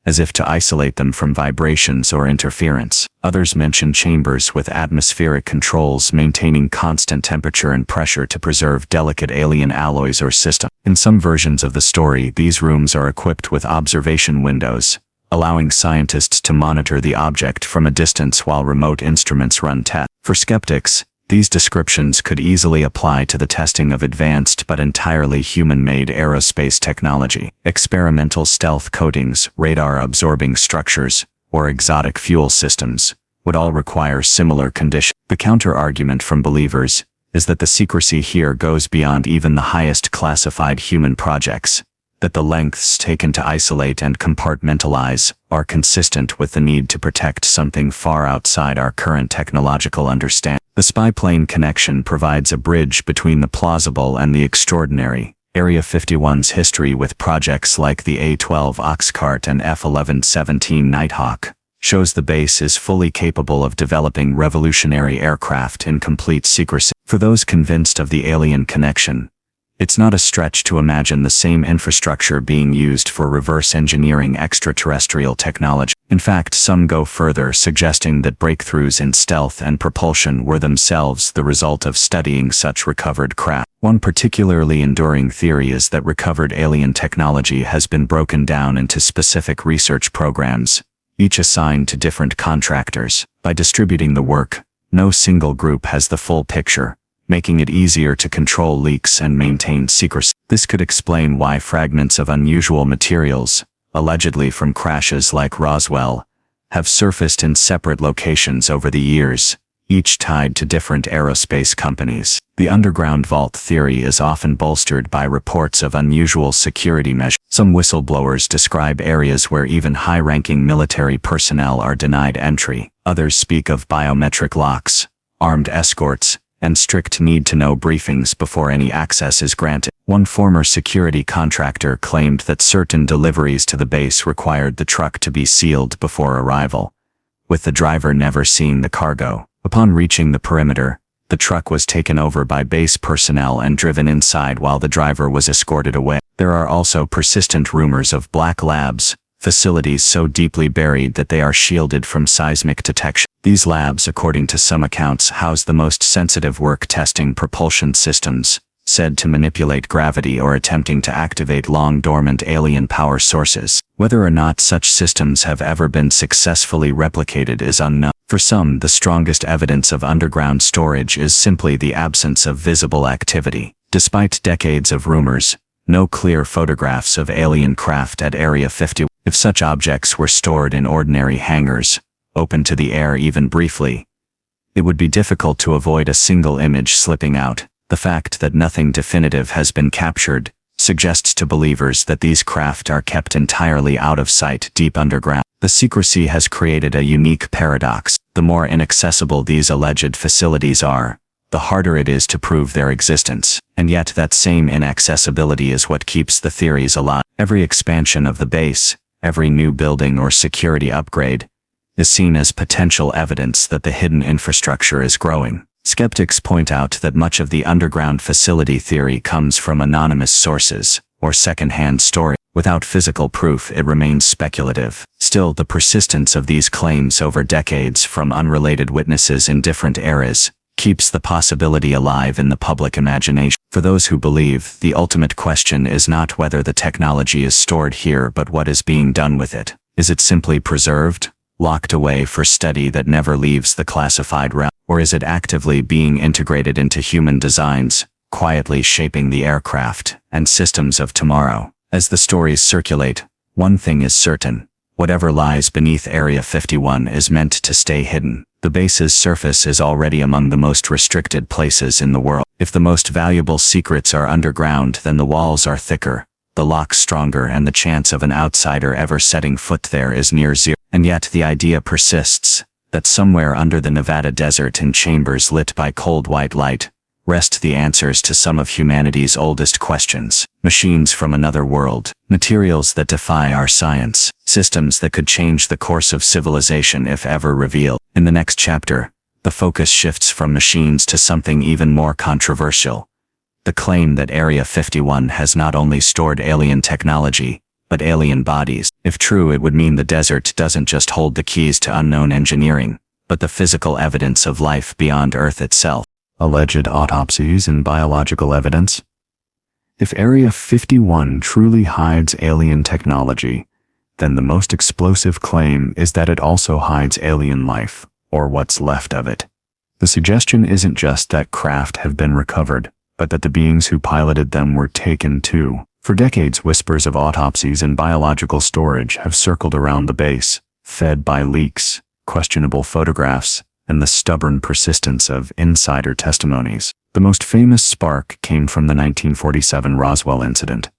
as if to isolate them from vibrations or interference. Others mention chambers with atmospheric controls maintaining constant temperature and pressure to preserve delicate alien alloys or systems. In some versions of the story, these rooms are equipped with observation windows, allowing scientists to monitor the object from a distance while remote instruments run tests. For skeptics, these descriptions could easily apply to the testing of advanced but entirely human-made aerospace technology. Experimental stealth coatings, radar-absorbing structures, or exotic fuel systems would all require similar conditions. The counter-argument from believers is that the secrecy here goes beyond even the highest classified human projects, that the lengths taken to isolate and compartmentalize are consistent with the need to protect something far outside our current technological understanding. The spy plane connection provides a bridge between the plausible and the extraordinary. Area 51's history with projects like the A-12 Oxcart and F-11-17 Nighthawk shows the base is fully capable of developing revolutionary aircraft in complete secrecy. For those convinced of the alien connection, It's not a stretch to imagine the same infrastructure being used for reverse engineering extraterrestrial technology. In fact, some go further, suggesting that breakthroughs in stealth and propulsion were themselves the result of studying such recovered craft. One particularly enduring theory is that recovered alien technology has been broken down into specific research programs, each assigned to different contractors. By distributing the work, no single group has the full picture, making it easier to control leaks and maintain secrecy. This could explain why fragments of unusual materials, allegedly from crashes like Roswell, have surfaced in separate locations over the years, each tied to different aerospace companies. The underground vault theory is often bolstered by reports of unusual security measures. Some whistleblowers describe areas where even high-ranking military personnel are denied entry. Others speak of biometric locks, armed escorts, and strict need-to-know briefings before any access is granted. One former security contractor claimed that certain deliveries to the base required the truck to be sealed before arrival, with the driver never seeing the cargo. Upon reaching the perimeter, the truck was taken over by base personnel and driven inside while the driver was escorted away. There are also persistent rumors of black labs, facilities so deeply buried that they are shielded from seismic detection. These labs, according to some accounts, house the most sensitive work testing propulsion systems, said to manipulate gravity or attempting to activate long-dormant alien power sources. Whether or not such systems have ever been successfully replicated is unknown. For some, the strongest evidence of underground storage is simply the absence of visible activity. Despite decades of rumors, no clear photographs of alien craft at Area 51. If such objects were stored in ordinary hangars, open to the air even briefly, it would be difficult to avoid a single image slipping out. The fact that nothing definitive has been captured suggests to believers that these craft are kept entirely out of sight deep underground. The secrecy has created a unique paradox. The more inaccessible these alleged facilities are, the harder it is to prove their existence. And yet that same inaccessibility is what keeps the theories alive. Every expansion of the base, every new building or security upgrade, is seen as potential evidence that the hidden infrastructure is growing. Skeptics point out that much of the underground facility theory comes from anonymous sources, or second-hand stories. Without physical proof, it remains speculative. Still, the persistence of these claims over decades from unrelated witnesses in different eras keeps the possibility alive in the public imagination. For those who believe, the ultimate question is not whether the technology is stored here but what is being done with it. Is it simply preserved, locked away for study that never leaves the classified realm? Or is it actively being integrated into human designs, quietly shaping the aircraft and systems of tomorrow? As the stories circulate, one thing is certain: whatever lies beneath Area 51 is meant to stay hidden. The base's surface is already among the most restricted places in the world. If the most valuable secrets are underground, then the walls are thicker, the locks stronger, and the chance of an outsider ever setting foot there is near zero. And yet the idea persists that somewhere under the Nevada desert, in chambers lit by cold white light, rest the answers to some of humanity's oldest questions. Machines from another world, materials that defy our science, systems that could change the course of civilization if ever revealed. In the next chapter, the focus shifts from machines to something even more controversial: the claim that Area 51 has not only stored alien technology, but alien bodies. If true, it would mean the desert doesn't just hold the keys to unknown engineering, but the physical evidence of life beyond Earth itself. Alleged autopsies and biological evidence. If Area 51 truly hides alien technology, then the most explosive claim is that it also hides alien life, or what's left of it. The suggestion isn't just that craft have been recovered, but that the beings who piloted them were taken too. For decades, whispers of autopsies and biological storage have circled around the base, fed by leaks, questionable photographs, and the stubborn persistence of insider testimonies. The most famous spark came from the 1947 Roswell incident,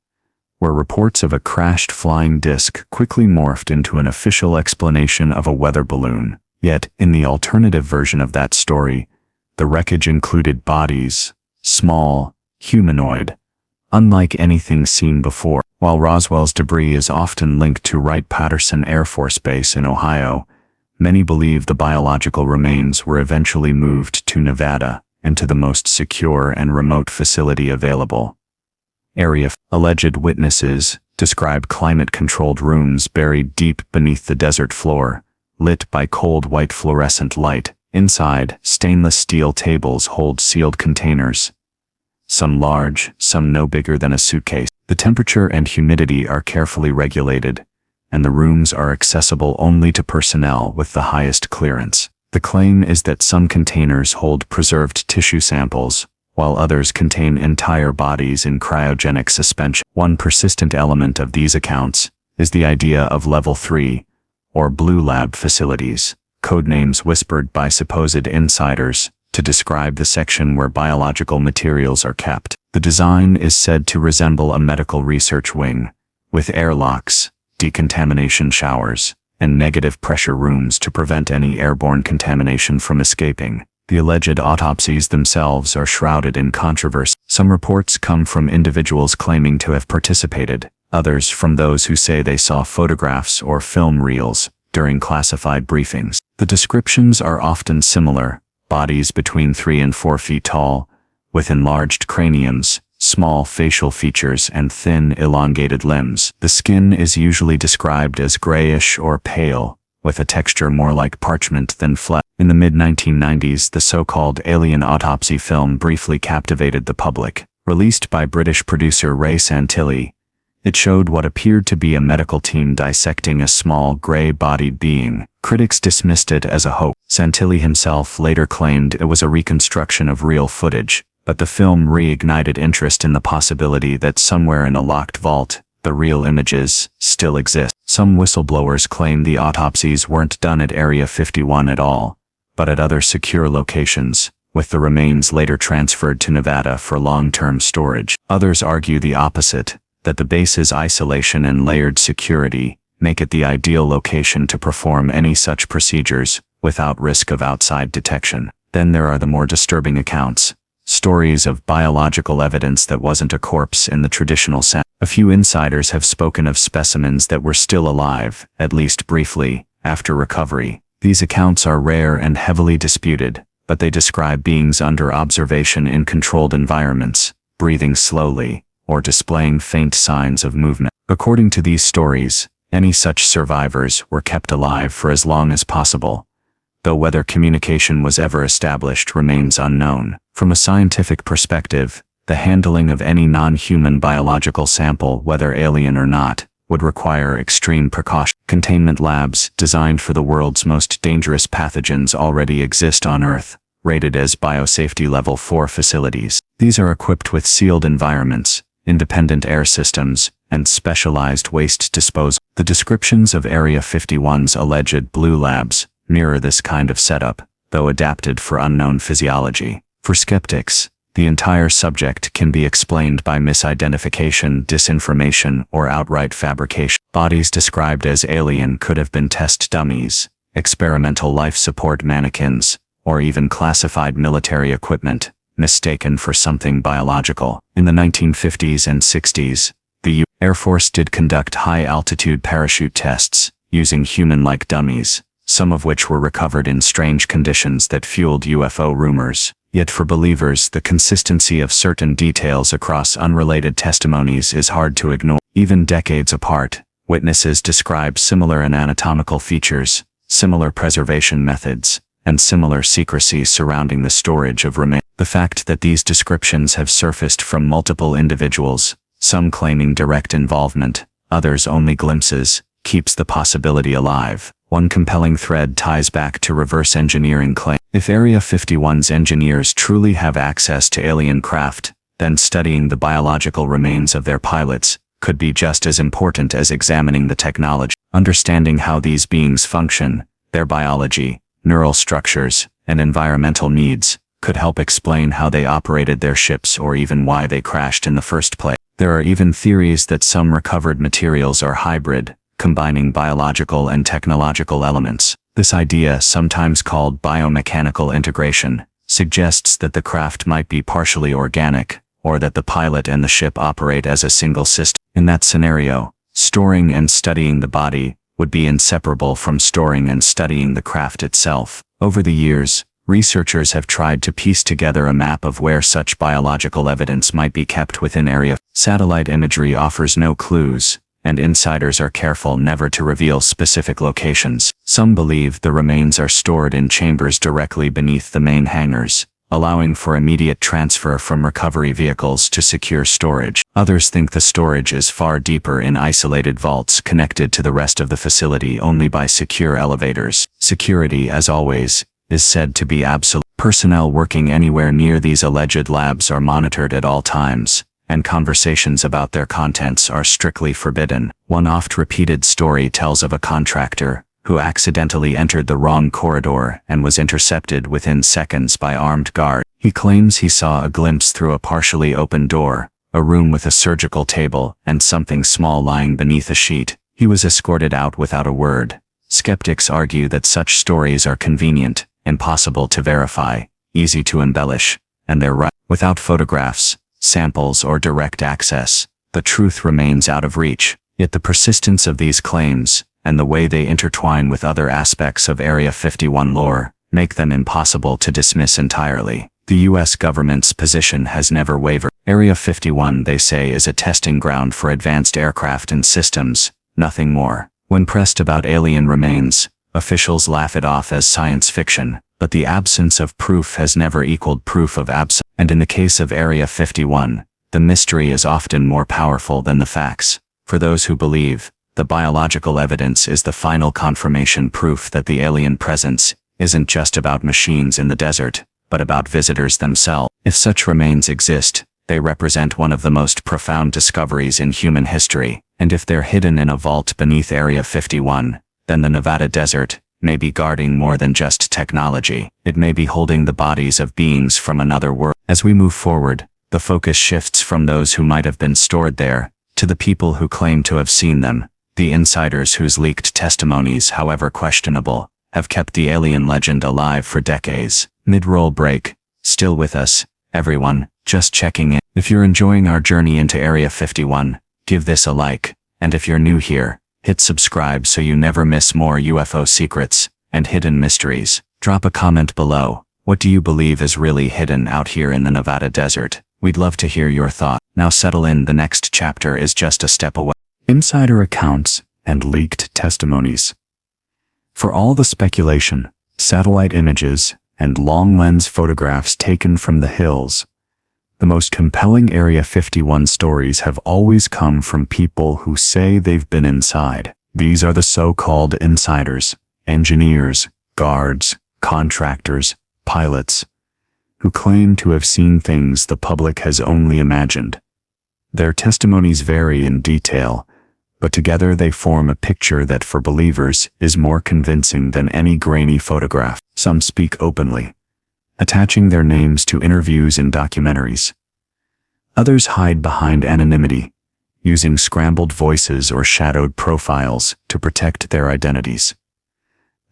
where reports of a crashed flying disc quickly morphed into an official explanation of a weather balloon. Yet, in the alternative version of that story, the wreckage included bodies, small, humanoid, unlike anything seen before. While Roswell's debris is often linked to Wright-Patterson Air Force Base in Ohio, many believe the biological remains were eventually moved to Nevada and to the most secure and remote facility available, Alleged witnesses describe climate-controlled rooms buried deep beneath the desert floor, lit by cold white fluorescent light. Inside, stainless steel tables hold sealed containers, some large, some no bigger than a suitcase. The temperature and humidity are carefully regulated, and the rooms are accessible only to personnel with the highest clearance. The claim is that some containers hold preserved tissue samples, while others contain entire bodies in cryogenic suspension. One persistent element of these accounts is the idea of Level 3, or Blue Lab facilities, codenames whispered by supposed insiders to describe the section where biological materials are kept. The design is said to resemble a medical research wing, with airlocks, decontamination showers, and negative pressure rooms to prevent any airborne contamination from escaping. The alleged autopsies themselves are shrouded in controversy. Some reports come from individuals claiming to have participated, others from those who say they saw photographs or film reels during classified briefings. The descriptions are often similar: bodies between 3 and 4 feet tall, with enlarged craniums, small facial features, and thin, elongated limbs. The skin is usually described as grayish or pale, with a texture more like parchment than flesh. In the mid-1990s, the so-called Alien Autopsy film briefly captivated the public. Released by British producer Ray Santilli, it showed what appeared to be a medical team dissecting a small, gray-bodied being. Critics dismissed it as a hoax. Santilli himself later claimed it was a reconstruction of real footage, but the film reignited interest in the possibility that somewhere in a locked vault, the real images still exist. Some whistleblowers claim the autopsies weren't done at Area 51 at all, but at other secure locations, with the remains later transferred to Nevada for long-term storage. Others argue the opposite, that the base's isolation and layered security make it the ideal location to perform any such procedures without risk of outside detection. Then there are the more disturbing accounts, stories of biological evidence that wasn't a corpse in the traditional sense. A few insiders have spoken of specimens that were still alive, at least briefly, after recovery. These accounts are rare and heavily disputed, but they describe beings under observation in controlled environments, breathing slowly, or displaying faint signs of movement. According to these stories, any such survivors were kept alive for as long as possible, though whether communication was ever established remains unknown. From a scientific perspective, the handling of any non-human biological sample, whether alien or not, would require extreme precaution. Containment labs designed for the world's most dangerous pathogens already exist on Earth, rated as Biosafety Level 4 facilities. These are equipped with sealed environments, independent air systems, and specialized waste disposal. The descriptions of Area 51's alleged blue labs mirror this kind of setup, though adapted for unknown physiology. For skeptics, the entire subject can be explained by misidentification, disinformation, or outright fabrication. Bodies described as alien could have been test dummies, experimental life support mannequins, or even classified military equipment, mistaken for something biological. In the 1950s and 60s, the U.S. Air Force did conduct high-altitude parachute tests, using human-like dummies, some of which were recovered in strange conditions that fueled UFO rumors. Yet for believers, the consistency of certain details across unrelated testimonies is hard to ignore. Even decades apart, witnesses describe similar anatomical features, similar preservation methods, and similar secrecy surrounding the storage of remains. The fact that these descriptions have surfaced from multiple individuals, some claiming direct involvement, others only glimpses, keeps the possibility alive. One compelling thread ties back to reverse engineering claims. If Area 51's engineers truly have access to alien craft, then studying the biological remains of their pilots could be just as important as examining the technology. Understanding how these beings function, their biology, neural structures, and environmental needs, could help explain how they operated their ships or even why they crashed in the first place. There are even theories that some recovered materials are hybrid, combining biological and technological elements. This idea, sometimes called biomechanical integration, suggests that the craft might be partially organic, or that the pilot and the ship operate as a single system. In that scenario, storing and studying the body would be inseparable from storing and studying the craft itself. Over the years, Researchers have tried to piece together a map of where such biological evidence might be kept within area. Satellite imagery offers no clues, and insiders are careful never to reveal specific locations. Some believe the remains are stored in chambers directly beneath the main hangars, allowing for immediate transfer from recovery vehicles to secure storage. Others think the storage is far deeper in isolated vaults connected to the rest of the facility only by secure elevators. Security, as always, is said to be absolute. Personnel working anywhere near these alleged labs are monitored at all times, and conversations about their contents are strictly forbidden. One oft-repeated story tells of a contractor who accidentally entered the wrong corridor and was intercepted within seconds by armed guards. He claims he saw a glimpse through a partially open door, a room with a surgical table, and something small lying beneath a sheet. He was escorted out without a word. Skeptics argue that such stories are convenient, impossible to verify, easy to embellish, and they're right. Without photographs, samples, or direct access, the truth remains out of reach. Yet the persistence of these claims, and the way they intertwine with other aspects of Area 51 lore, make them impossible to dismiss entirely. The US government's position has never wavered. Area 51, they say, is a testing ground for advanced aircraft and systems, nothing more. When pressed about alien remains, officials laugh it off as science fiction, but the absence of proof has never equaled proof of absence. And in the case of Area 51, the mystery is often more powerful than the facts. For those who believe, the biological evidence is the final confirmation proof that the alien presence isn't just about machines in the desert, but about visitors themselves. If such remains exist, they represent one of the most profound discoveries in human history, and if they're hidden in a vault beneath Area 51, then the Nevada desert may be guarding more than just technology. It may be holding the bodies of beings from another world. As we move forward, the focus shifts from those who might have been stored there, to the people who claim to have seen them, the insiders whose leaked testimonies, however questionable, have kept the alien legend alive for decades. Mid-roll break. Still with us, everyone, just checking in. If you're enjoying our journey into Area 51, give this a like, and if you're new here, hit subscribe so you never miss more UFO secrets and hidden mysteries. Drop a comment below. What do you believe is really hidden out here in the Nevada desert? We'd love to hear your thoughts. Now settle in, the next chapter is just a step away. Insider accounts and leaked testimonies. For all the speculation, satellite images, and long-lens photographs taken from the hills, the most compelling Area 51 stories have always come from people who say they've been inside. These are the so-called insiders, engineers, guards, contractors, pilots, who claim to have seen things the public has only imagined. Their testimonies vary in detail, but together they form a picture that for believers is more convincing than any grainy photograph. Some speak openly, attaching their names to interviews and documentaries. Others hide behind anonymity, using scrambled voices or shadowed profiles to protect their identities.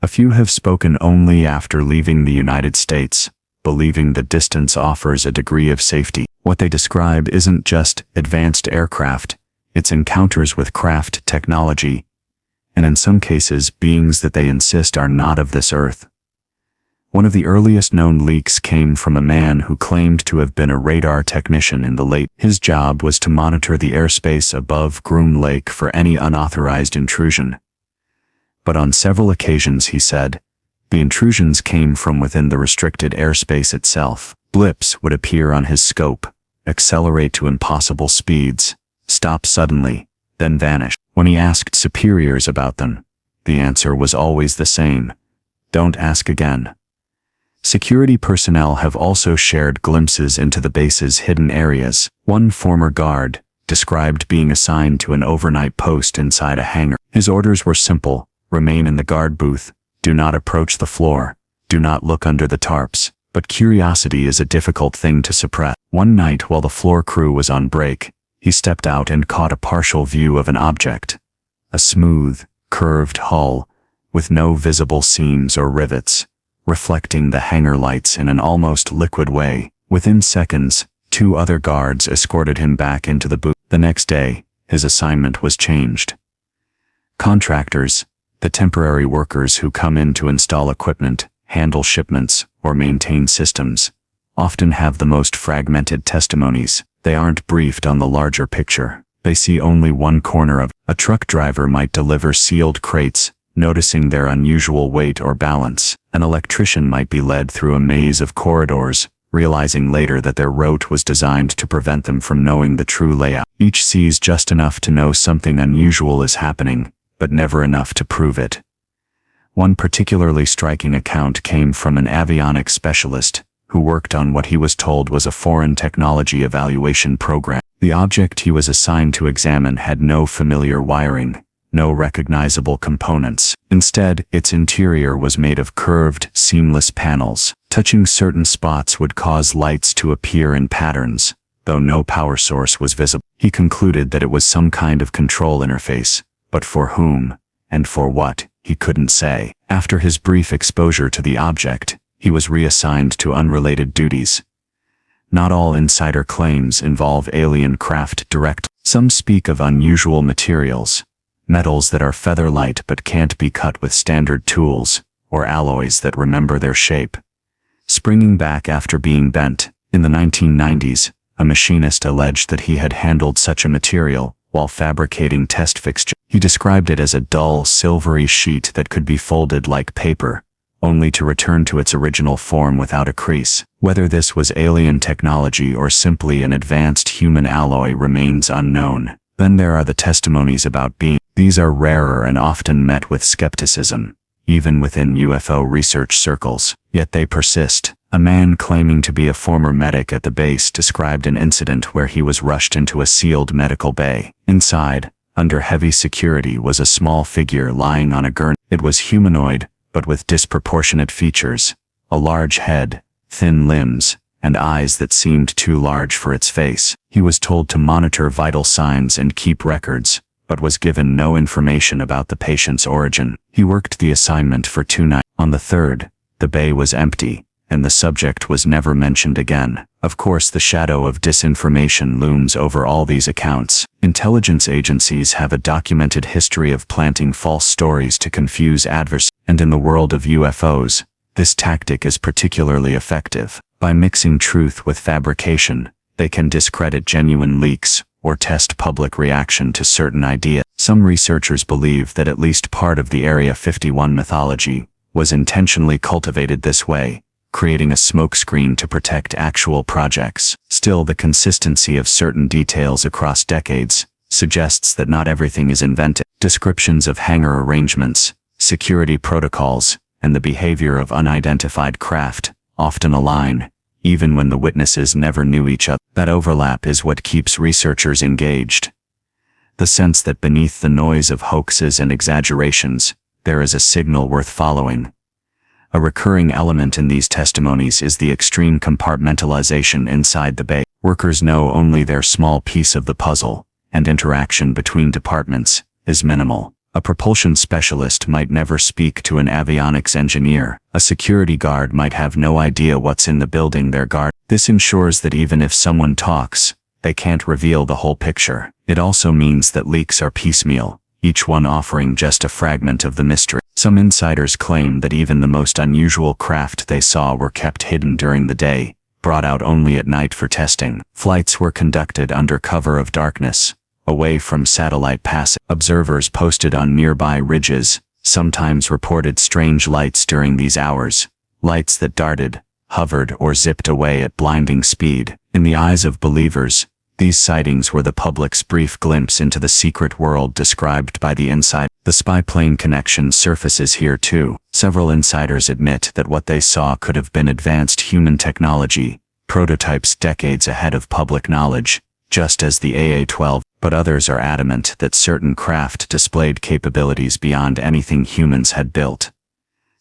A few have spoken only after leaving the United States, believing the distance offers a degree of safety. What they describe isn't just advanced aircraft, it's encounters with craft technology, and in some cases beings that they insist are not of this earth. One of the earliest known leaks came from a man who claimed to have been a radar technician in the late. His job was to monitor the airspace above Groom Lake for any unauthorized intrusion. But on several occasions, he said, the intrusions came from within the restricted airspace itself. Blips would appear on his scope, accelerate to impossible speeds, stop suddenly, then vanish. When he asked superiors about them, the answer was always the same: don't ask again. Security personnel have also shared glimpses into the base's hidden areas. One former guard described being assigned to an overnight post inside a hangar. His orders were simple: remain in the guard booth, do not approach the floor, do not look under the tarps. But curiosity is a difficult thing to suppress. One night while the floor crew was on break, he stepped out and caught a partial view of an object. A smooth, curved hull, with no visible seams or rivets, reflecting the hangar lights in an almost liquid way. Within seconds, 2 other guards escorted him back into the booth. The next day, his assignment was changed. Contractors, the temporary workers who come in to install equipment, handle shipments, or maintain systems, often have the most fragmented testimonies. They aren't briefed on the larger picture. They see only one corner of. A truck driver might deliver sealed crates, noticing their unusual weight or balance. An electrician might be led through a maze of corridors, realizing later that their route was designed to prevent them from knowing the true layout. Each sees just enough to know something unusual is happening, but never enough to prove it. One particularly striking account came from an avionics specialist who worked on what he was told was a foreign technology evaluation program. The object he was assigned to examine had no familiar wiring, no recognizable components. Instead, its interior was made of curved, seamless panels. Touching certain spots would cause lights to appear in patterns, though no power source was visible. He concluded that it was some kind of control interface, but for whom, and for what, he couldn't say. After his brief exposure to the object, he was reassigned to unrelated duties. Not all insider claims involve alien craft directly. Some speak of unusual materials, metals that are feather-light but can't be cut with standard tools, or alloys that remember their shape. Springing back after being bent, in the 1990s, a machinist alleged that he had handled such a material while fabricating test fixtures. He described it as a dull, silvery sheet that could be folded like paper, only to return to its original form without a crease. Whether this was alien technology or simply an advanced human alloy remains unknown. Then there are the testimonies about being. These are rarer and often met with skepticism, even within UFO research circles, yet they persist. A man claiming to be a former medic at the base described an incident where he was rushed into a sealed medical bay. Inside, under heavy security, was a small figure lying on a gurney. It was humanoid, but with disproportionate features, a large head, thin limbs, and eyes that seemed too large for its face. He was told to monitor vital signs and keep records, but was given no information about the patient's origin. He worked the assignment for 2 nights. On the third, the bay was empty, and the subject was never mentioned again. Of course, the shadow of disinformation looms over all these accounts. Intelligence agencies have a documented history of planting false stories to confuse adversaries, and in the world of UFOs, this tactic is particularly effective. By mixing truth with fabrication, they can discredit genuine leaks or test public reaction to certain ideas. Some researchers believe that at least part of the Area 51 mythology was intentionally cultivated this way, creating a smokescreen to protect actual projects. Still, the consistency of certain details across decades suggests that not everything is invented. Descriptions of hangar arrangements, security protocols, and the behavior of unidentified craft often align, even when the witnesses never knew each other. That overlap is what keeps researchers engaged. The sense that beneath the noise of hoaxes and exaggerations, there is a signal worth following. A recurring element in these testimonies is the extreme compartmentalization inside the bay. Workers know only their small piece of the puzzle, and interaction between departments is minimal. A propulsion specialist might never speak to an avionics engineer. A security guard might have no idea what's in the building they're guarding. This ensures that even if someone talks, they can't reveal the whole picture. It also means that leaks are piecemeal, each one offering just a fragment of the mystery. Some insiders claim that even the most unusual craft they saw were kept hidden during the day, brought out only at night for testing. Flights were conducted under cover of darkness, away from satellite passing. Observers posted on nearby ridges sometimes reported strange lights during these hours, lights that darted, hovered, or zipped away at blinding speed. In the eyes of believers, these sightings were the public's brief glimpse into the secret world described by the inside. The spy plane connection surfaces here too. Several insiders admit that what they saw could have been advanced human technology, prototypes decades ahead of public knowledge, just as the AA-12, but others are adamant that certain craft displayed capabilities beyond anything humans had built.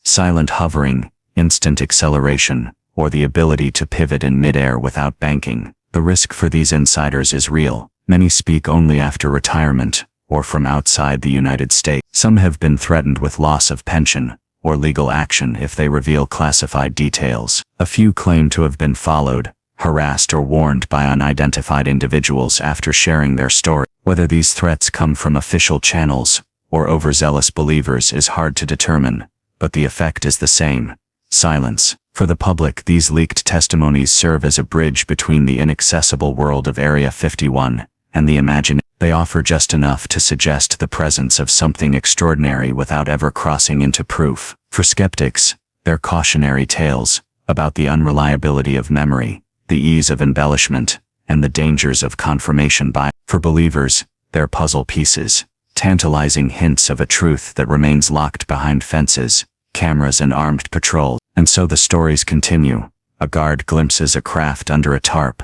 Silent hovering, instant acceleration, or the ability to pivot in midair without banking. The risk for these insiders is real. Many speak only after retirement, or from outside the United States. Some have been threatened with loss of pension, or legal action if they reveal classified details. A few claim to have been followed, harassed, or warned by unidentified individuals after sharing their story. Whether these threats come from official channels or overzealous believers is hard to determine, but the effect is the same. Silence. For the public, these leaked testimonies serve as a bridge between the inaccessible world of Area 51 and the imagination. They offer just enough to suggest the presence of something extraordinary without ever crossing into proof. For skeptics, they're cautionary tales about the unreliability of memory, the ease of embellishment, and the dangers of confirmation bias. For believers, they're puzzle pieces, tantalizing hints of a truth that remains locked behind fences, cameras, and armed patrols. And so the stories continue. A guard glimpses a craft under a tarp.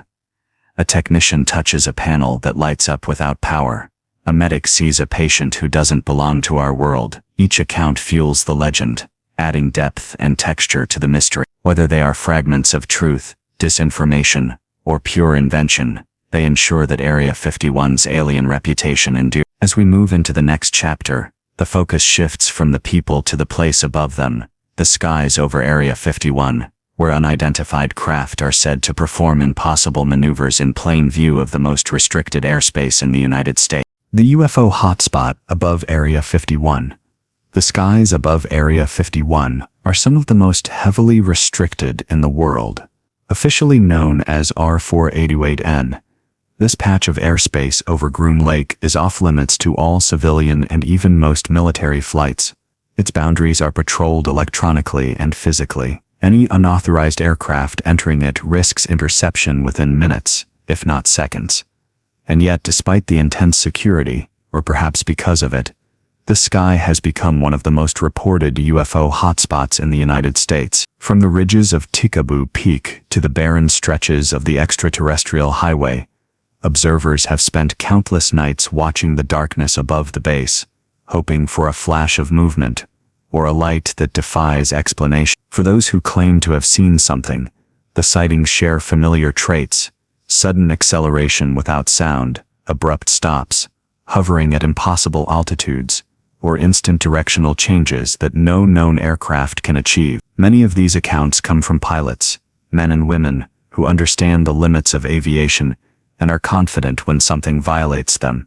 A technician touches a panel that lights up without power. A medic sees a patient who doesn't belong to our world. Each account fuels the legend, adding depth and texture to the mystery. Whether they are fragments of truth, disinformation, or pure invention, they ensure that Area 51's alien reputation endures. As we move into the next chapter, the focus shifts from the people to the place above them, the skies over Area 51, where unidentified craft are said to perform impossible maneuvers in plain view of the most restricted airspace in the United States. The UFO hotspot above Area 51. The skies above Area 51 are some of the most heavily restricted in the world. Officially known as R488N, this patch of airspace over Groom Lake is off-limits to all civilian and even most military flights. Its boundaries are patrolled electronically and physically. Any unauthorized aircraft entering it risks interception within minutes, if not seconds. And yet, despite the intense security, or perhaps because of it, the sky has become one of the most reported UFO hotspots in the United States. From the ridges of Tikaboo Peak to the barren stretches of the extraterrestrial highway, observers have spent countless nights watching the darkness above the base, hoping for a flash of movement, or a light that defies explanation. For those who claim to have seen something, the sightings share familiar traits: sudden acceleration without sound, abrupt stops, hovering at impossible altitudes, or instant directional changes that no known aircraft can achieve. Many of these accounts come from pilots, men and women, who understand the limits of aviation and are confident when something violates them.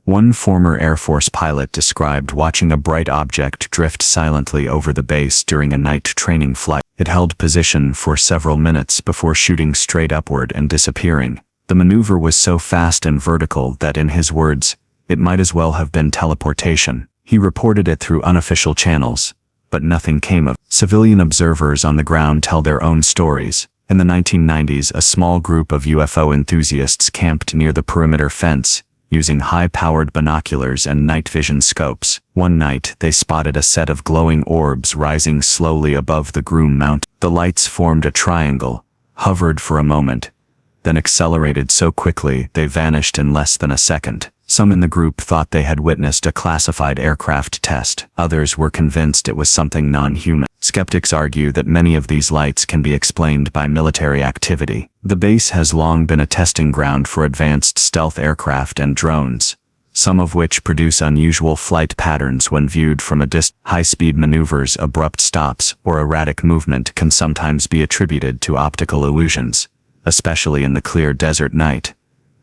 One former Air Force pilot described watching a bright object drift silently over the base during a night training flight. It held position for several minutes before shooting straight upward and disappearing. The maneuver was so fast and vertical that, in his words, it might as well have been teleportation. He reported it through unofficial channels, but nothing came of it. Civilian observers on the ground tell their own stories. In the 1990s, a small group of UFO enthusiasts camped near the perimeter fence, using high-powered binoculars and night vision scopes. One night, they spotted a set of glowing orbs rising slowly above the Groom Mountain. The lights formed a triangle, hovered for a moment, then accelerated so quickly they vanished in less than a second. Some in the group thought they had witnessed a classified aircraft test. Others were convinced it was something non-human. Skeptics argue that many of these lights can be explained by military activity. The base has long been a testing ground for advanced stealth aircraft and drones, some of which produce unusual flight patterns when viewed from a distance. High-speed maneuvers, abrupt stops, or erratic movement can sometimes be attributed to optical illusions, especially in the clear desert night.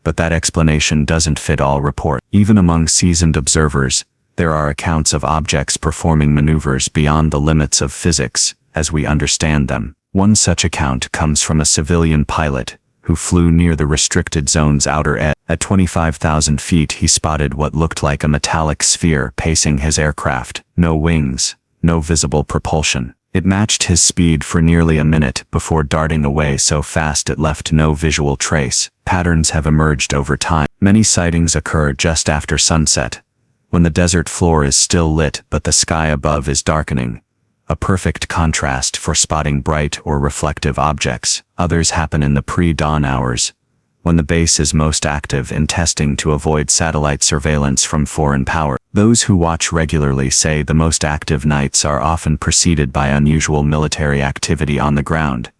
But that explanation doesn't fit all reports. Even among seasoned observers, there are accounts of objects performing maneuvers beyond the limits of physics as we understand them. One such account comes from a civilian pilot who flew near the restricted zone's outer edge. At 25,000 feet, he spotted what looked like a metallic sphere pacing his aircraft. No wings, no visible propulsion. It matched his speed for nearly a minute before darting away so fast it left no visual trace. Patterns have emerged over time. Many sightings occur just after sunset, when the desert floor is still lit but the sky above is darkening, a perfect contrast for spotting bright or reflective objects. Others happen in the pre-dawn hours, when the base is most active in testing to avoid satellite surveillance from foreign power. Those who watch regularly say the most active nights are often preceded by unusual military activity on the ground.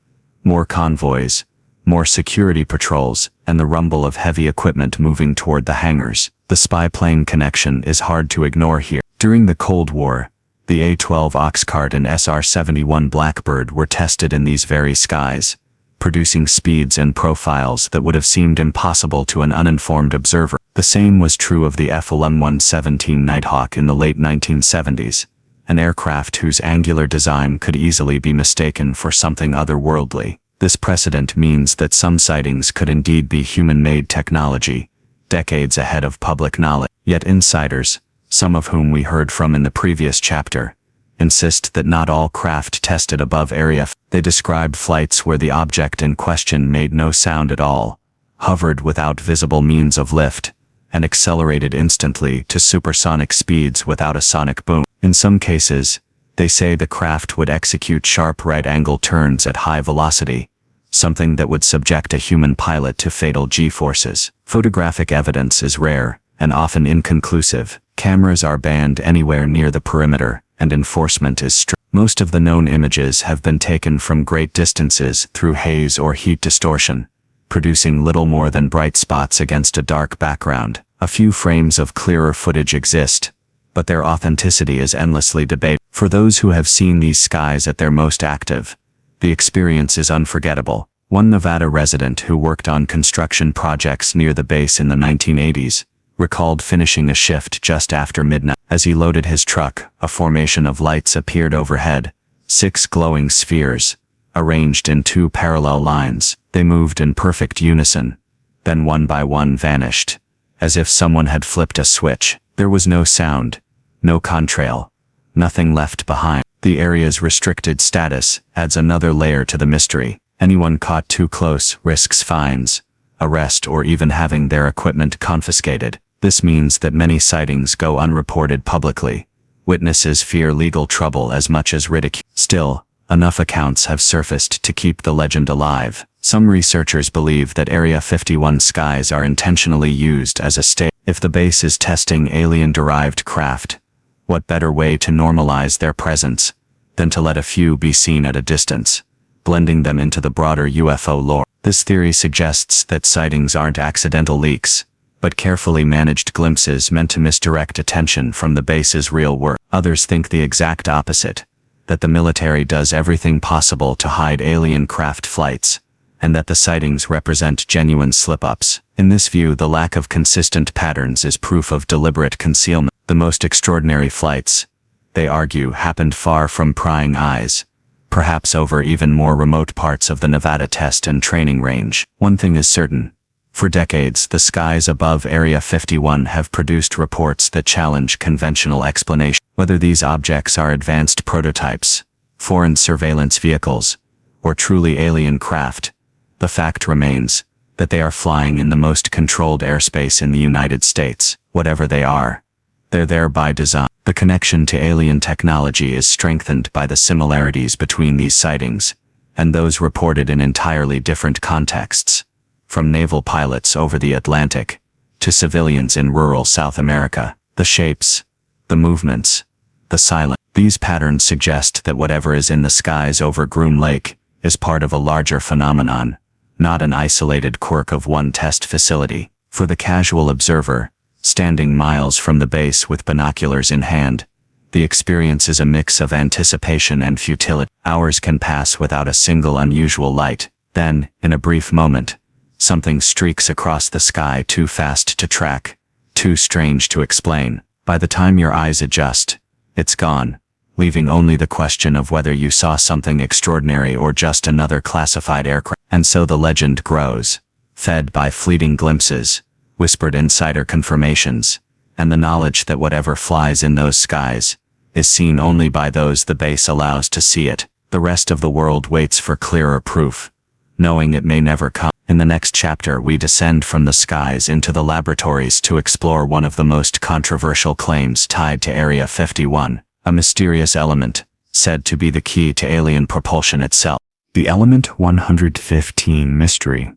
More convoys, more security patrols, and the rumble of heavy equipment moving toward the hangars. The spy plane connection is hard to ignore here. During the Cold War, the A-12 Oxcart and SR-71 Blackbird were tested in these very skies, producing speeds and profiles that would have seemed impossible to an uninformed observer. The same was true of the F-117 Nighthawk in the late 1970s, an aircraft whose angular design could easily be mistaken for something otherworldly. This precedent means that some sightings could indeed be human-made technology, decades ahead of public knowledge. Yet insiders, some of whom we heard from in the previous chapter, insist that not all craft tested above Area. They describe flights where the object in question made no sound at all, hovered without visible means of lift, and accelerated instantly to supersonic speeds without a sonic boom. In some cases, they say the craft would execute sharp right-angle turns at high velocity, something that would subject a human pilot to fatal G-forces. Photographic evidence is rare and often inconclusive. Cameras are banned anywhere near the perimeter, and enforcement is strict. Most of the known images have been taken from great distances through haze or heat distortion, producing little more than bright spots against a dark background. A few frames of clearer footage exist, but their authenticity is endlessly debated. For those who have seen these skies at their most active, the experience is unforgettable. One Nevada resident who worked on construction projects near the base in the 1980s recalled finishing a shift just after midnight. As he loaded his truck, a formation of lights appeared overhead, 6 glowing spheres, arranged in 2 parallel lines. They moved in perfect unison, then one by one vanished, as if someone had flipped a switch. There was no sound, no contrail, nothing left behind. The area's restricted status adds another layer to the mystery. Anyone caught too close risks fines, arrest, or even having their equipment confiscated. This means that many sightings go unreported publicly. Witnesses fear legal trouble as much as ridicule. Still, enough accounts have surfaced to keep the legend alive. Some researchers believe that Area 51 skies are intentionally used as a stage. If the base is testing alien-derived craft, what better way to normalize their presence than to let a few be seen at a distance, blending them into the broader UFO lore? This theory suggests that sightings aren't accidental leaks, but carefully managed glimpses meant to misdirect attention from the base's real work. Others think the exact opposite, that the military does everything possible to hide alien craft flights, and that the sightings represent genuine slip-ups. In this view, the lack of consistent patterns is proof of deliberate concealment. The most extraordinary flights, they argue, happened far from prying eyes, perhaps over even more remote parts of the Nevada test and training range. One thing is certain. For decades, the skies above Area 51 have produced reports that challenge conventional explanation. Whether these objects are advanced prototypes, foreign surveillance vehicles, or truly alien craft, the fact remains that they are flying in the most controlled airspace in the United States. Whatever they are, they're there by design. The connection to alien technology is strengthened by the similarities between these sightings and those reported in entirely different contexts, from naval pilots over the Atlantic to civilians in rural South America. The shapes, the movements, the silence. These patterns suggest that whatever is in the skies over Groom Lake is part of a larger phenomenon, not an isolated quirk of one test facility. For the casual observer, standing miles from the base with binoculars in hand, the experience is a mix of anticipation and futility. Hours can pass without a single unusual light. Then, in a brief moment, something streaks across the sky, too fast to track, too strange to explain. By the time your eyes adjust, it's gone, leaving only the question of whether you saw something extraordinary or just another classified aircraft. And so the legend grows, fed by fleeting glimpses, whispered insider confirmations, and the knowledge that whatever flies in those skies is seen only by those the base allows to see it. The rest of the world waits for clearer proof, knowing it may never come. In the next chapter, we descend from the skies into the laboratories to explore one of the most controversial claims tied to Area 51, a mysterious element said to be the key to alien propulsion itself. The Element 115 mystery.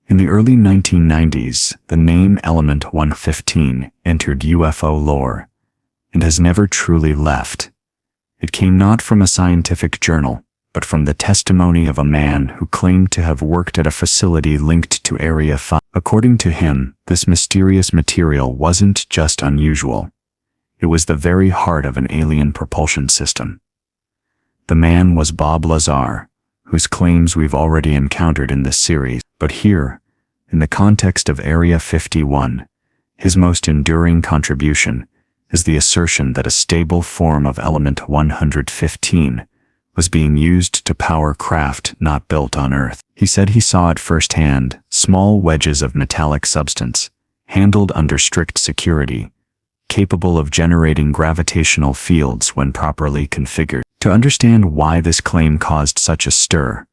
In the early 1990s, the name Element 115 entered UFO lore and has never truly left. It came not from a scientific journal, but from the testimony of a man who claimed to have worked at a facility linked to Area 5. According to him, this mysterious material wasn't just unusual. It was the very heart of an alien propulsion system. The man was Bob Lazar, whose claims we've already encountered in this series. But here, in the context of Area 51, his most enduring contribution is the assertion that a stable form of element 115 was being used to power craft not built on Earth. He said he saw it firsthand, small wedges of metallic substance, handled under strict security, capable of generating gravitational fields when properly configured. To understand why this claim caused such a stir,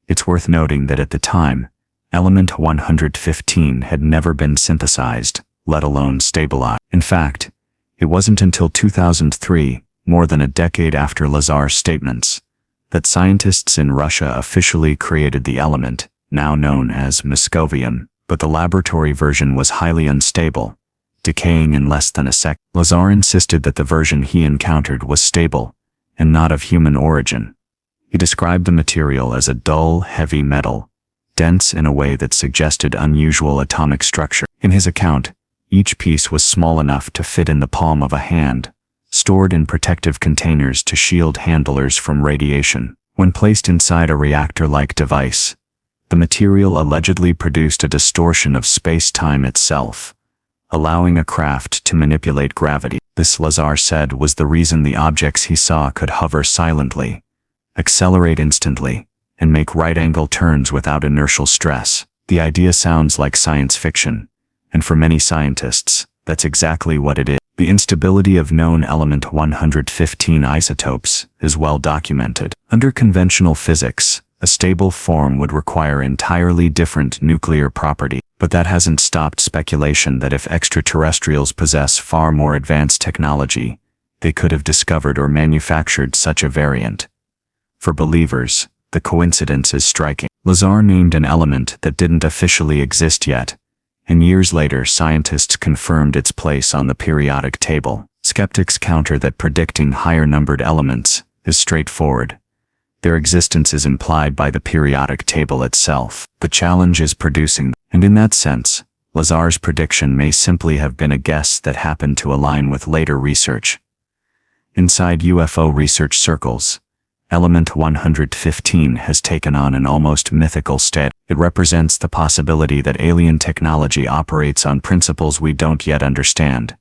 it's worth noting that at the time, element 115 had never been synthesized, let alone stabilized. In fact, it wasn't until 2003, more than a decade after Lazar's statements, that scientists in Russia officially created the element, now known as moscovium, but the laboratory version was highly unstable, decaying in less than a second. Lazar insisted that the version he encountered was stable, and not of human origin. He described the material as a dull, heavy metal, dense in a way that suggested unusual atomic structure. In his account, each piece was small enough to fit in the palm of a hand, stored in protective containers to shield handlers from radiation. When placed inside a reactor-like device, the material allegedly produced a distortion of space-time itself, allowing a craft to manipulate gravity. This, Lazar said, was the reason the objects he saw could hover silently, accelerate instantly, and make right-angle turns without inertial stress. The idea sounds like science fiction, and for many scientists, that's exactly what it is. The instability of known element 115 isotopes is well documented. Under conventional physics, a stable form would require entirely different nuclear property, but that hasn't stopped speculation that if extraterrestrials possess far more advanced technology, they could have discovered or manufactured such a variant. For believers, the coincidence is striking. Lazar named an element that didn't officially exist yet, and years later scientists confirmed its place on the periodic table. Skeptics counter that predicting higher-numbered elements is straightforward. Their existence is implied by the periodic table itself. The challenge is producing them. And in that sense, Lazar's prediction may simply have been a guess that happened to align with later research. Inside UFO research circles, element 115 has taken on an almost mythical status. It represents the possibility that alien technology operates on principles we don't yet understand,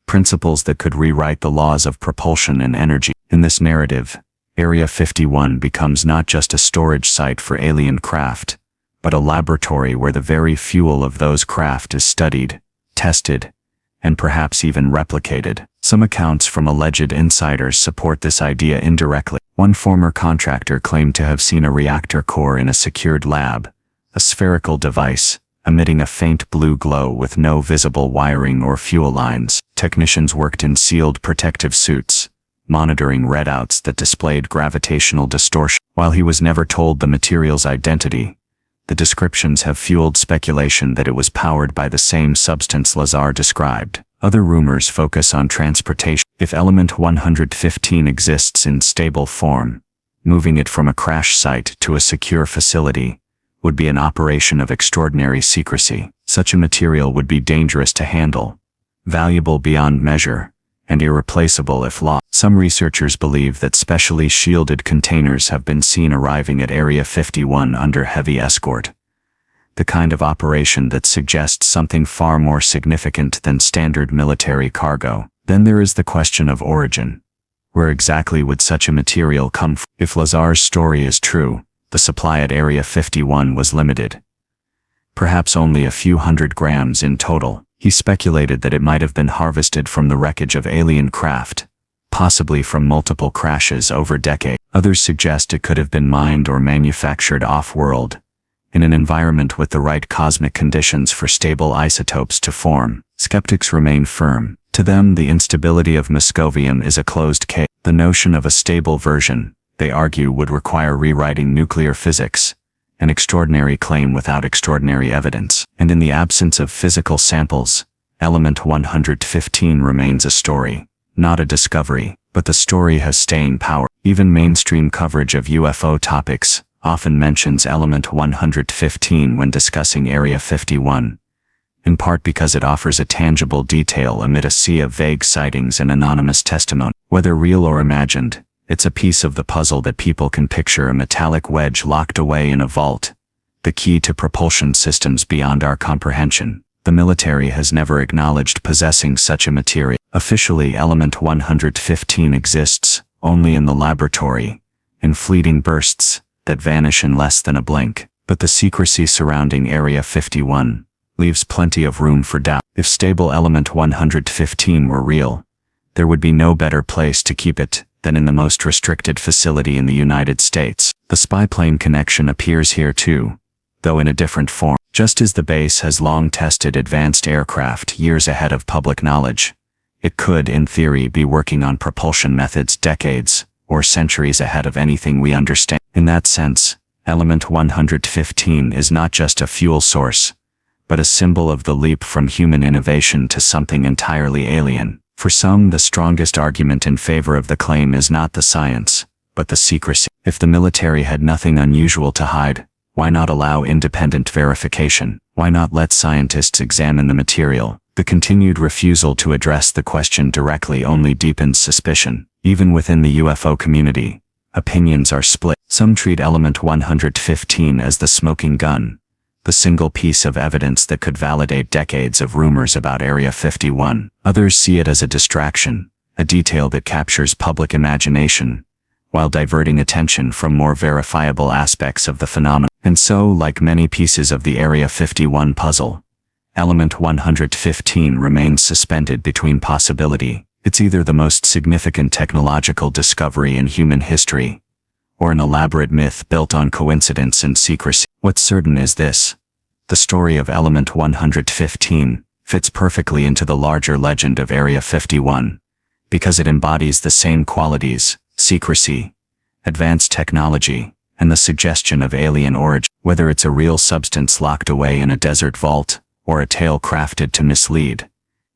principles that could rewrite the laws of propulsion and energy. In this narrative, Area 51 becomes not just a storage site for alien craft, but a laboratory where the very fuel of those craft is studied, tested, and perhaps even replicated. Some accounts from alleged insiders support this idea indirectly. One former contractor claimed to have seen a reactor core in a secured lab, a spherical device, emitting a faint blue glow with no visible wiring or fuel lines. Technicians worked in sealed protective suits, monitoring readouts that displayed gravitational distortion. While he was never told the material's identity, the descriptions have fueled speculation that it was powered by the same substance Lazar described. Other rumors focus on transportation. If element 115 exists in stable form, moving it from a crash site to a secure facility would be an operation of extraordinary secrecy. Such a material would be dangerous to handle, valuable beyond measure, and irreplaceable if lost. Some researchers believe that specially shielded containers have been seen arriving at Area 51 under heavy escort, the kind of operation that suggests something far more significant than standard military cargo. Then there is the question of origin. Where exactly would such a material come from? If Lazar's story is true, the supply at Area 51 was limited. Perhaps only a few hundred grams in total. He speculated that it might have been harvested from the wreckage of alien craft, possibly from multiple crashes over decades. Others suggest it could have been mined or manufactured off-world, in an environment with the right cosmic conditions for stable isotopes to form. Skeptics remain firm. To them, the instability of moscovium is a closed case. The notion of a stable version, they argue, would require rewriting nuclear physics, an extraordinary claim without extraordinary evidence. And in the absence of physical samples, element 115 remains a story, not a discovery, but the story has staying power. Even mainstream coverage of UFO topics often mentions element 115 when discussing Area 51, in part because it offers a tangible detail amid a sea of vague sightings and anonymous testimony. Whether real or imagined, it's a piece of the puzzle that people can picture: a metallic wedge locked away in a vault, the key to propulsion systems beyond our comprehension. The military has never acknowledged possessing such a material. Officially, element 115 exists only in the laboratory, in fleeting bursts that vanish in less than a blink. But the secrecy surrounding Area 51 leaves plenty of room for doubt. If stable element 115 were real, there would be no better place to keep it than in the most restricted facility in the United States. The spy plane connection appears here too, though in a different form. Just as the base has long tested advanced aircraft years ahead of public knowledge, it could, in theory, be working on propulsion methods decades or centuries ahead of anything we understand. In that sense, element 115 is not just a fuel source, but a symbol of the leap from human innovation to something entirely alien. For some, the strongest argument in favor of the claim is not the science, but the secrecy. If the military had nothing unusual to hide, why not allow independent verification? Why not let scientists examine the material? The continued refusal to address the question directly only deepens suspicion. Even within the UFO community, opinions are split. Some treat element 115 as the smoking gun, the single piece of evidence that could validate decades of rumors about Area 51. Others see it as a distraction, a detail that captures public imagination, while diverting attention from more verifiable aspects of the phenomenon. And so, like many pieces of the Area 51 puzzle, element 115 remains suspended between possibility. It's either the most significant technological discovery in human history, or an elaborate myth built on coincidence and secrecy. What's certain is this: the story of element 115 fits perfectly into the larger legend of Area 51, because it embodies the same qualities: secrecy, advanced technology, and the suggestion of alien origin. Whether it's a real substance locked away in a desert vault, or a tale crafted to mislead,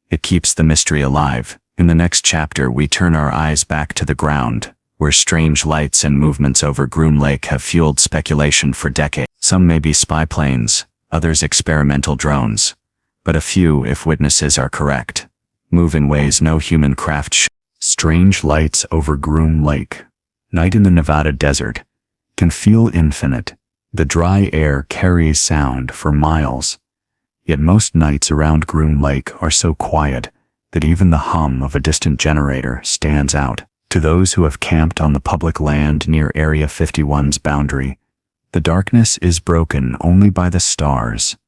it keeps the mystery alive. In the next chapter, we turn our eyes back to the ground, where strange lights and movements over Groom Lake have fueled speculation for decades. Some may be spy planes, others experimental drones, but a few, if witnesses are correct, move in ways no human craft should. Strange lights over Groom Lake. Night in the Nevada desert can feel infinite. The dry air carries sound for miles. Yet most nights around Groom Lake are so quiet that even the hum of a distant generator stands out. To those who have camped on the public land near Area 51's boundary, the darkness is broken only by the stars,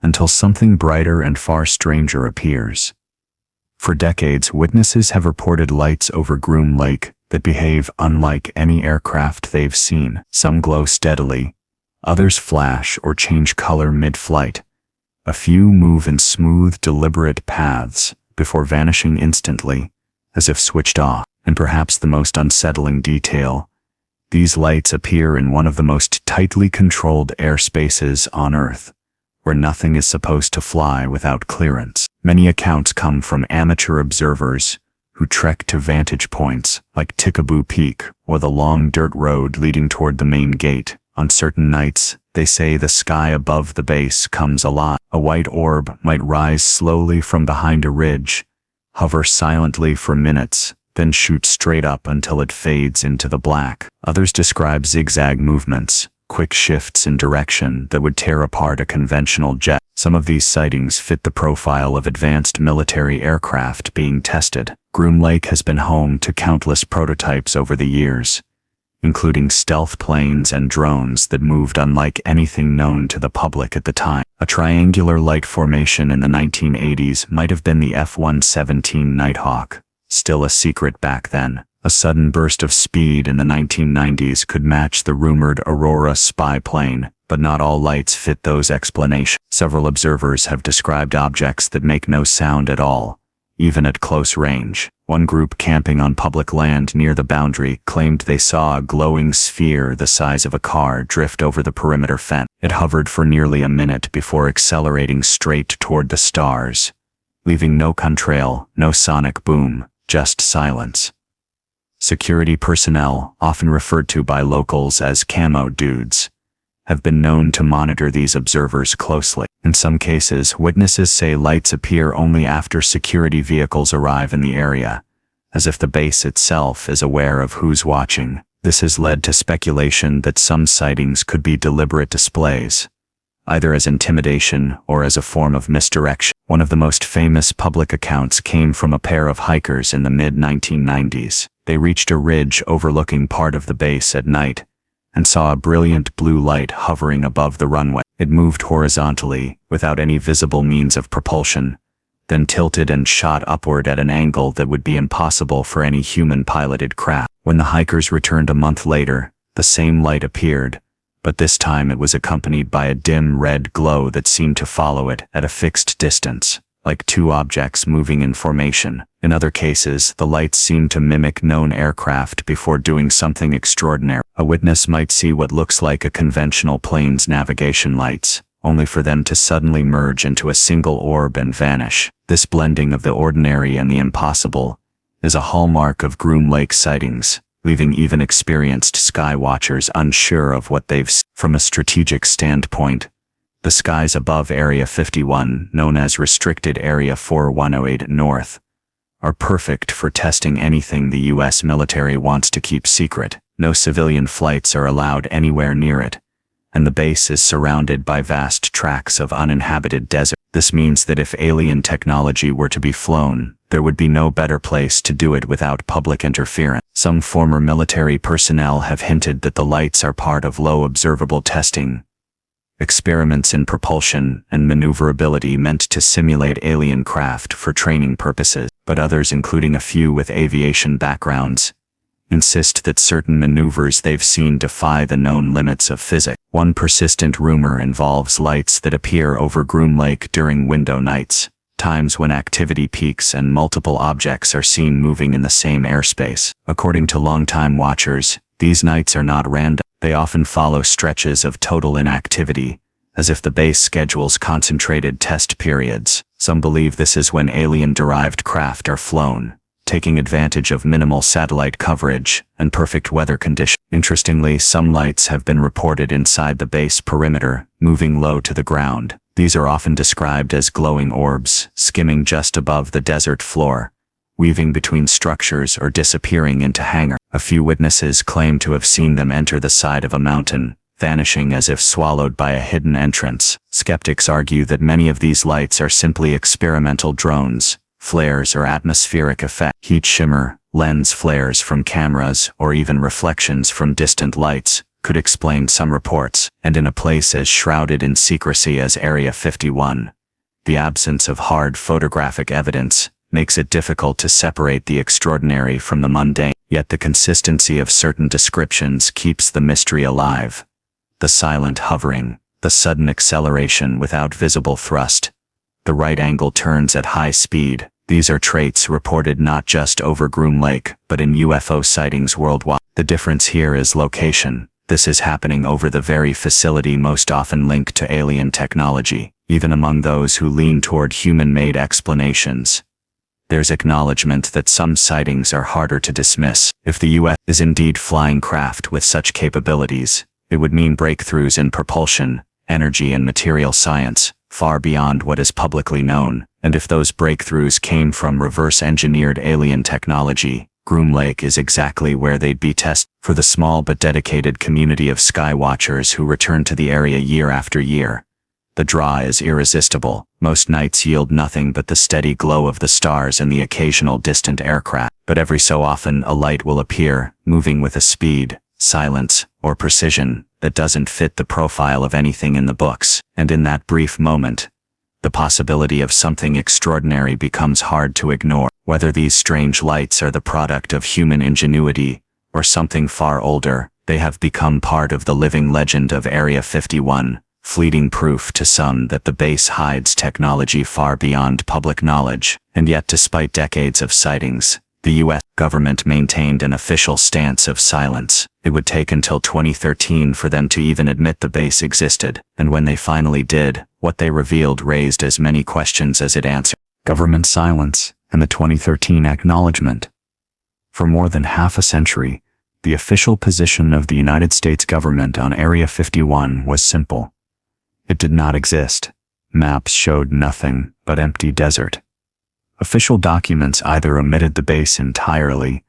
until something brighter and far stranger appears. For decades, witnesses have reported lights over Groom Lake that behave unlike any aircraft they've seen. Some glow steadily, others flash or change color mid-flight. A few move in smooth, deliberate paths before vanishing instantly, as if switched off. And perhaps the most unsettling detail, these lights appear in one of the most tightly controlled airspaces on Earth, where nothing is supposed to fly without clearance. Many accounts come from amateur observers who trek to vantage points like Tickaboo Peak or the long dirt road leading toward the main gate. On certain nights, they say the sky above the base comes alive. A white orb might rise slowly from behind a ridge, hover silently for minutes, then shoot straight up until it fades into the black. Others describe zigzag movements, quick shifts in direction that would tear apart a conventional jet. Some of these sightings fit the profile of advanced military aircraft being tested. Groom Lake has been home to countless prototypes over the years, including stealth planes and drones that moved unlike anything known to the public at the time. A triangular light formation in the 1980s might have been the F-117 Nighthawk, still a secret back then. A sudden burst of speed in the 1990s could match the rumored Aurora spy plane, but not all lights fit those explanations. Several observers have described objects that make no sound at all, even at close range. One group camping on public land near the boundary claimed they saw a glowing sphere the size of a car drift over the perimeter fence. It hovered for nearly a minute before accelerating straight toward the stars, leaving no contrail, no sonic boom, just silence. Security personnel, often referred to by locals as camo dudes, have been known to monitor these observers closely. In some cases, witnesses say lights appear only after security vehicles arrive in the area, as if the base itself is aware of who's watching. This has led to speculation that some sightings could be deliberate displays, either as intimidation or as a form of misdirection. One of the most famous public accounts came from a pair of hikers in the mid-1990s. They reached a ridge overlooking part of the base at night and saw a brilliant blue light hovering above the runway. It moved horizontally, without any visible means of propulsion, then tilted and shot upward at an angle that would be impossible for any human-piloted craft. When the hikers returned a month later, the same light appeared, but this time it was accompanied by a dim red glow that seemed to follow it at a fixed distance, like two objects moving in formation. In other cases, the lights seemed to mimic known aircraft before doing something extraordinary. A witness might see what looks like a conventional plane's navigation lights, only for them to suddenly merge into a single orb and vanish. This blending of the ordinary and the impossible is a hallmark of Groom Lake sightings, leaving even experienced sky watchers unsure of what they've seen. From a strategic standpoint, the skies above Area 51, known as Restricted Area 4108 North, are perfect for testing anything the U.S. military wants to keep secret. No civilian flights are allowed anywhere near it, and the base is surrounded by vast tracts of uninhabited desert. This means that if alien technology were to be flown, there would be no better place to do it without public interference. Some former military personnel have hinted that the lights are part of low observable testing, experiments in propulsion and maneuverability meant to simulate alien craft for training purposes. But others, including a few with aviation backgrounds, insist that certain maneuvers they've seen defy the known limits of physics. One persistent rumor involves lights that appear over Groom Lake during window nights, times when activity peaks and multiple objects are seen moving in the same airspace. According to longtime watchers, these nights are not random. They often follow stretches of total inactivity, as if the base schedules concentrated test periods. Some believe this is when alien-derived craft are flown, taking advantage of minimal satellite coverage and perfect weather conditions. Interestingly, some lights have been reported inside the base perimeter, moving low to the ground. These are often described as glowing orbs, skimming just above the desert floor, weaving between structures or disappearing into hangars. A few witnesses claim to have seen them enter the side of a mountain, vanishing as if swallowed by a hidden entrance. Skeptics argue that many of these lights are simply experimental drones, flares or atmospheric effect. Heat shimmer, lens flares from cameras, or even reflections from distant lights could explain some reports. And in a place as shrouded in secrecy as Area 51, the absence of hard photographic evidence makes it difficult to separate the extraordinary from the mundane. Yet the consistency of certain descriptions keeps the mystery alive. The silent hovering, the sudden acceleration without visible thrust, the right angle turns at high speed. These are traits reported not just over Groom Lake, but in UFO sightings worldwide. The difference here is location. This is happening over the very facility most often linked to alien technology. Even among those who lean toward human-made explanations, there's acknowledgement that some sightings are harder to dismiss. If the U.S. is indeed flying craft with such capabilities, it would mean breakthroughs in propulsion, energy and material science, far beyond what is publicly known. And if those breakthroughs came from reverse-engineered alien technology, Groom Lake is exactly where they'd be tested. For the small but dedicated community of sky watchers who return to the area year after year, the draw is irresistible. Most nights yield nothing but the steady glow of the stars and the occasional distant aircraft. But every so often a light will appear, moving with a speed, silence, or precision that doesn't fit the profile of anything in the books. And in that brief moment, the possibility of something extraordinary becomes hard to ignore. Whether these strange lights are the product of human ingenuity or something far older, they have become part of the living legend of Area 51, fleeting proof to some that the base hides technology far beyond public knowledge. And yet, despite decades of sightings, the U.S. government maintained an official stance of silence. It would take until 2013 for them to even admit the base existed, and when they finally did, what they revealed raised as many questions as it answered. Government silence and the 2013 acknowledgment. For more than half a century, the official position of the United States government on Area 51 was simple. It did not exist. Maps showed nothing but empty desert. Official documents either omitted the base entirely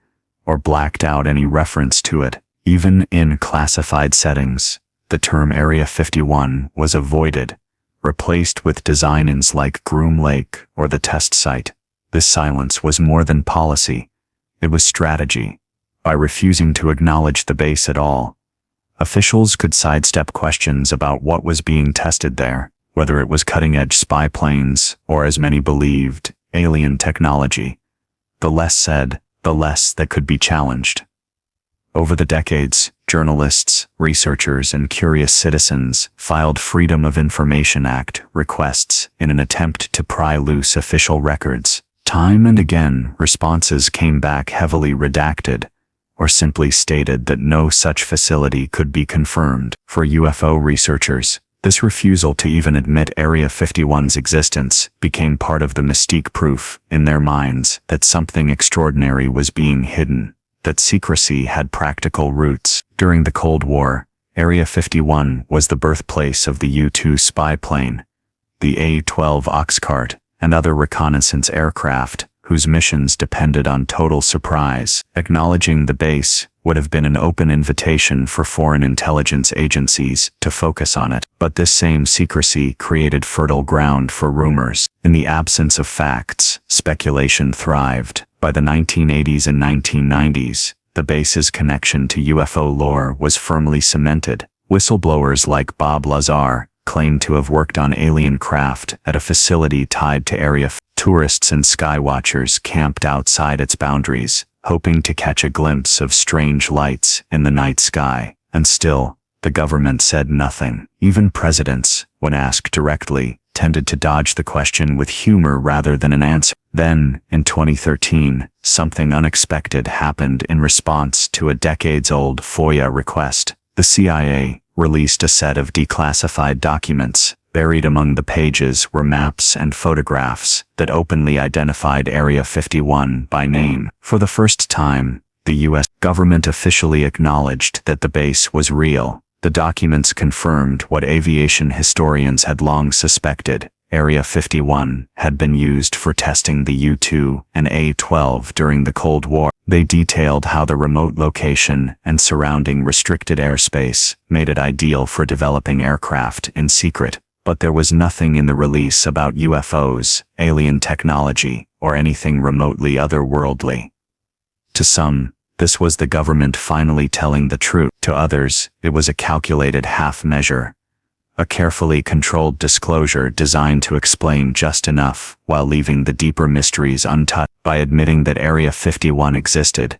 or blacked out any reference to it. Even in classified settings, The term Area 51 was avoided, replaced with designs like Groom Lake or the test site. This silence was more than policy. It was strategy. By refusing to acknowledge the base at all, officials could sidestep questions about what was being tested there, whether it was cutting-edge spy planes or, as many believed, alien technology. The less said, the less that could be challenged. Over the decades, journalists, researchers, and curious citizens filed Freedom of Information Act requests in an attempt to pry loose official records. Time and again, responses came back heavily redacted, or simply stated that no such facility could be confirmed. For UFO researchers, this refusal to even admit Area 51's existence became part of the mystique, proof in their minds that something extraordinary was being hidden, that secrecy had practical roots. During the Cold War, Area 51 was the birthplace of the U-2 spy plane, the A-12 Oxcart, and other reconnaissance aircraft whose missions depended on total surprise. Acknowledging the base would have been an open invitation for foreign intelligence agencies to focus on it, but this same secrecy created fertile ground for rumors. In the absence of facts, speculation thrived. By the 1980s and 1990s, the base's connection to UFO lore was firmly cemented. Whistleblowers like Bob Lazar claimed to have worked on alien craft at a facility tied to Area 51. Tourists and skywatchers camped outside its boundaries, hoping to catch a glimpse of strange lights in the night sky. And still, the government said nothing. Even presidents, when asked directly, tended to dodge the question with humor rather than an answer. Then, in 2013, something unexpected happened in response to a decades-old FOIA request. The CIA released a set of declassified documents. Buried among the pages were maps and photographs that openly identified Area 51 by name. For the first time, the U.S. government officially acknowledged that the base was real. The documents confirmed what aviation historians had long suspected. Area 51 had been used for testing the U-2 and A-12 during the Cold War. They detailed how the remote location and surrounding restricted airspace made it ideal for developing aircraft in secret. But there was nothing in the release about UFOs, alien technology, or anything remotely otherworldly. To some, this was the government finally telling the truth. To others, it was a calculated half measure, a carefully controlled disclosure designed to explain just enough while leaving the deeper mysteries untouched. By admitting that Area 51 existed,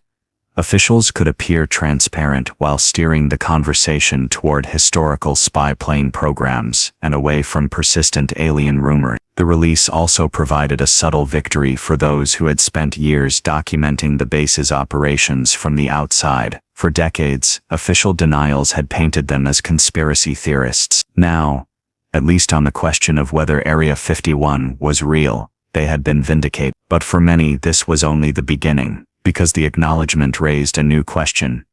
officials could appear transparent while steering the conversation toward historical spy plane programs and away from persistent alien rumors. The release also provided a subtle victory for those who had spent years documenting the base's operations from the outside. For decades, official denials had painted them as conspiracy theorists. Now, at least on the question of whether Area 51 was real, they had been vindicated. But for many, this was only the beginning. Because the acknowledgement raised a new question.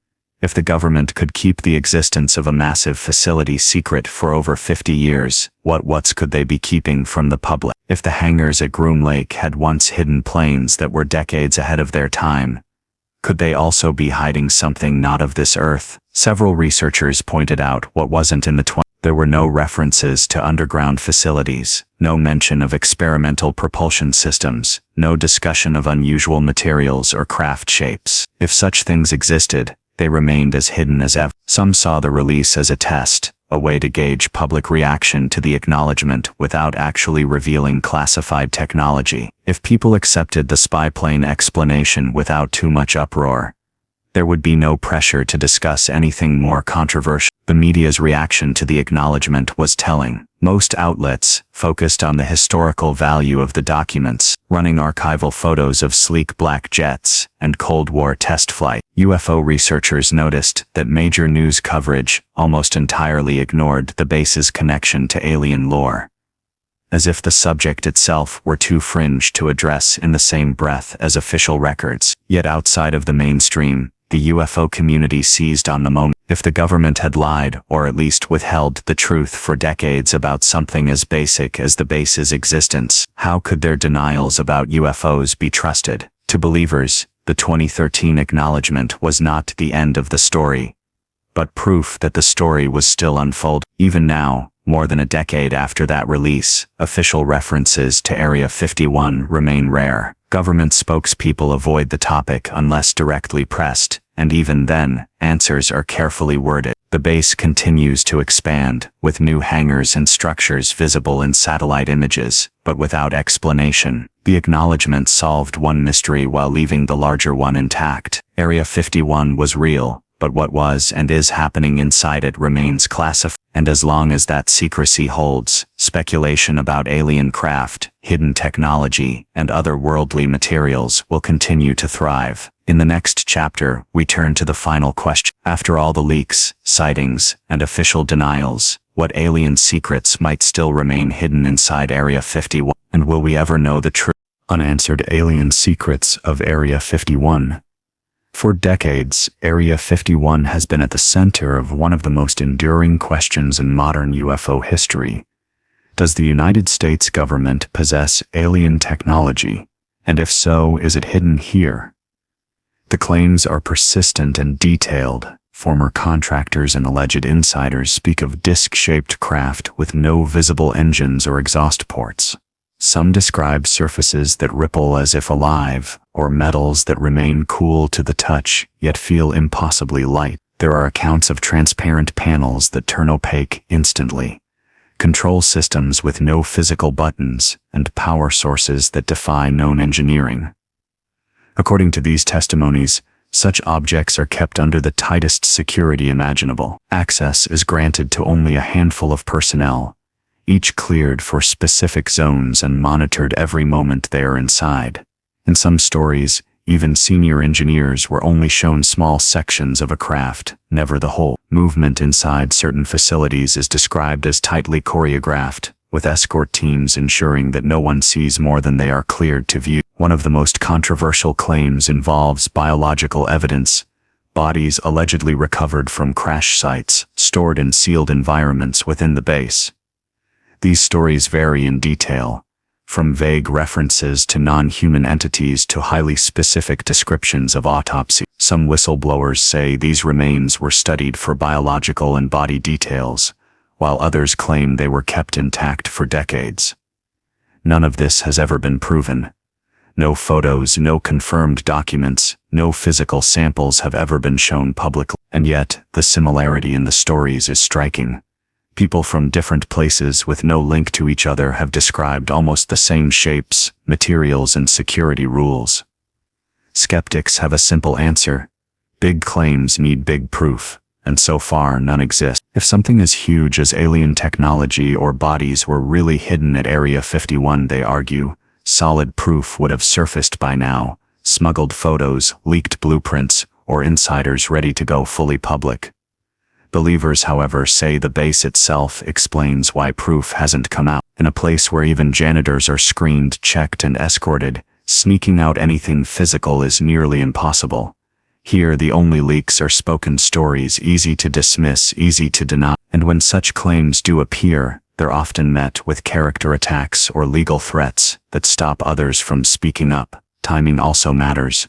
If the government could keep the existence of a massive facility secret for over 50 years, what could they be keeping from the public? If the hangars at Groom Lake had once hidden planes that were decades ahead of their time, could they also be hiding something not of this earth? Several researchers pointed out what wasn't in the 20s. There were no references to underground facilities, no mention of experimental propulsion systems, no discussion of unusual materials or craft shapes. If such things existed, they remained as hidden as ever. Some saw the release as a test, a way to gauge public reaction to the acknowledgement without actually revealing classified technology. If people accepted the spy plane explanation without too much uproar, there would be no pressure to discuss anything more controversial. The media's reaction to the acknowledgement was telling. Most outlets focused on the historical value of the documents, running archival photos of sleek black jets and Cold War test flight. UFO researchers noticed that major news coverage almost entirely ignored the base's connection to alien lore, as if the subject itself were too fringe to address in the same breath as official records. Yet outside of the mainstream, the UFO community seized on the moment. If the government had lied, or at least withheld the truth for decades about something as basic as the base's existence, how could their denials about UFOs be trusted? To believers, the 2013 acknowledgement was not the end of the story, but proof that the story was still unfolding. Even now, more than a decade after that release, official references to Area 51 remain rare. Government spokespeople avoid the topic unless directly pressed, and even then, answers are carefully worded. The base continues to expand, with new hangars and structures visible in satellite images, but without explanation. The Acknowledgment solved one mystery while leaving the larger one intact. Area 51 was real, but what was and is happening inside it remains classified. And as long as that secrecy holds, speculation about alien craft, hidden technology, and otherworldly materials will continue to thrive. In the next chapter, we turn to the final question. After all the leaks, sightings, and official denials, what alien secrets might still remain hidden inside Area 51? And will we ever know the true, unanswered alien secrets of Area 51? For decades, Area 51 has been at the center of one of the most enduring questions in modern UFO history. Does the United States government possess alien technology? And if so, is it hidden here? The claims are persistent and detailed. Former contractors and alleged insiders speak of disc-shaped craft with no visible engines or exhaust ports. Some describe surfaces that ripple as if alive, or metals that remain cool to the touch, yet feel impossibly light. There are accounts of transparent panels that turn opaque instantly, control systems with no physical buttons, and power sources that defy known engineering. According to these testimonies, such objects are kept under the tightest security imaginable. Access is granted to only a handful of personnel, each cleared for specific zones and monitored every moment they are inside. In some stories, even senior engineers were only shown small sections of a craft, never the whole. Movement inside certain facilities is described as tightly choreographed, with escort teams ensuring that no one sees more than they are cleared to view. One of the most controversial claims involves biological evidence, bodies allegedly recovered from crash sites, stored in sealed environments within the base. These stories vary in detail, from vague references to non-human entities to highly specific descriptions of autopsy. Some whistleblowers say these remains were studied for biological and body details, while others claim they were kept intact for decades. None of this has ever been proven. No photos, no confirmed documents, no physical samples have ever been shown publicly. And yet, the similarity in the stories is striking. People from different places with no link to each other have described almost the same shapes, materials, and security rules. Skeptics have a simple answer. Big claims need big proof, and so far none exist. If something as huge as alien technology or bodies were really hidden at Area 51, they argue, solid proof would have surfaced by now, smuggled photos, leaked blueprints, or insiders ready to go fully public. Believers, however, say the base itself explains why proof hasn't come out. In a place where even janitors are screened, checked, and escorted, sneaking out anything physical is nearly impossible. Here, the only leaks are spoken stories, easy to dismiss, easy to deny. And when such claims do appear, they're often met with character attacks or legal threats that stop others from speaking up. Timing also matters.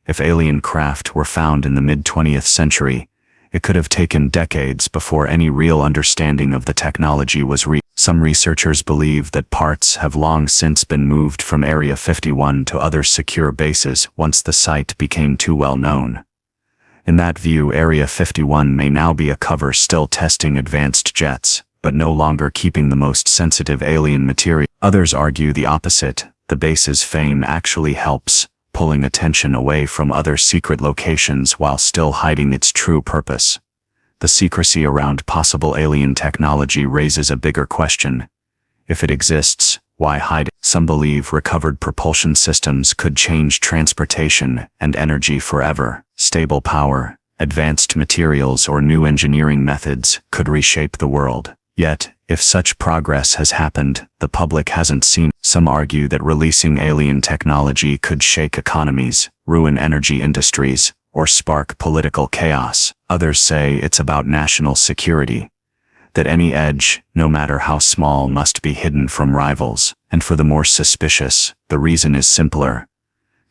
If alien craft were found in the mid-20th century, it could have taken decades before any real understanding of the technology was reached. Some researchers believe that parts have long since been moved from Area 51 to other secure bases once the site became too well known. In that view, Area 51 may now be a cover still testing advanced jets, but no longer keeping the most sensitive alien material. Others argue the opposite. The base's fame actually helps, pulling attention away from other secret locations while still hiding its true purpose. The secrecy around possible alien technology raises a bigger question. If it exists, why hide it? Some believe recovered propulsion systems could change transportation and energy forever. Stable power, advanced materials, or new engineering methods could reshape the world. Yet, if such progress has happened, the public hasn't seen. Some argue that releasing alien technology could shake economies, ruin energy industries, or spark political chaos. Others say it's about national security, that any edge, no matter how small, must be hidden from rivals. And for the more suspicious, the reason is simpler.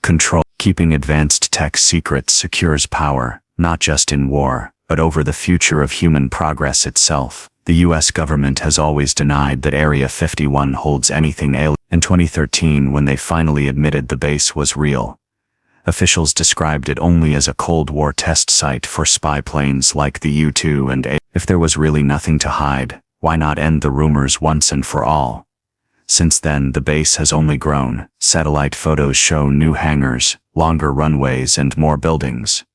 Control. Keeping advanced tech secret secures power, not just in war, but over the future of human progress itself. The US government has always denied that Area 51 holds anything alien. In 2013, when they finally admitted the base was real, officials described it only as a Cold War test site for spy planes like the U-2 and A. If there was really nothing to hide, why not end the rumors once and for all? Since then, the base has only grown. Satellite photos show new hangars, longer runways, and more buildings.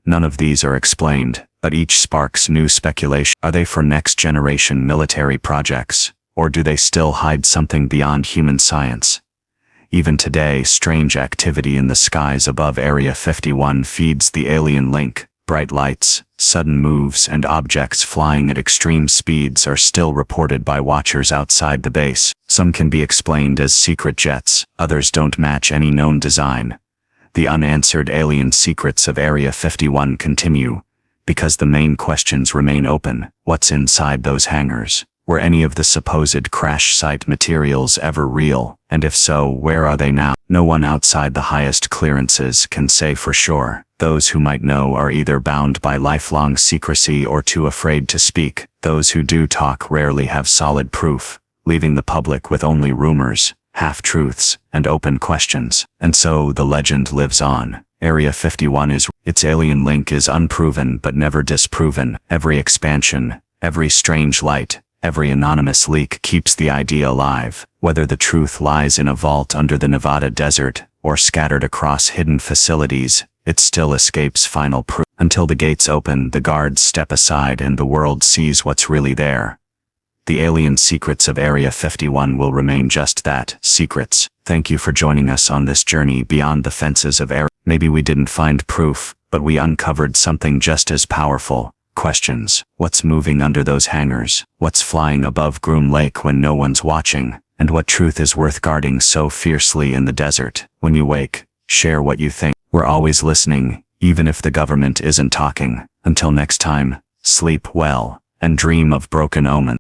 None of these are explained, but each sparks new speculation. Are they for next-generation military projects, or do they still hide something beyond human science? Even today, strange activity in the skies above Area 51 feeds the alien link. Bright lights, sudden moves, and objects flying at extreme speeds are still reported by watchers outside the base. Some can be explained as secret jets, others don't match any known design. The unanswered alien secrets of Area 51 continue, because the main questions remain open. What's inside those hangars? Were any of the supposed crash site materials ever real? And if so, where are they now? No one outside the highest clearances can say for sure. Those who might know are either bound by lifelong secrecy or too afraid to speak. Those who do talk rarely have solid proof, leaving the public with only rumors, half-truths, and open questions. And so the legend lives on. Area 51 its alien link is unproven but never disproven. Every expansion, every strange light, every anonymous leak keeps the idea alive. Whether the truth lies in a vault under the Nevada desert or scattered across hidden facilities, it still escapes final proof. Until the gates open, the guards step aside and the world sees what's really there. The alien secrets of Area 51 will remain just that, secrets. Thank you for joining us on this journey beyond the fences of Area. Maybe we didn't find proof, but we uncovered something just as powerful. Questions. What's moving under those hangars? What's flying above Groom Lake when no one's watching? And what truth is worth guarding so fiercely in the desert? When you wake, share what you think. We're always listening, even if the government isn't talking. Until next time, sleep well, and dream of broken omens.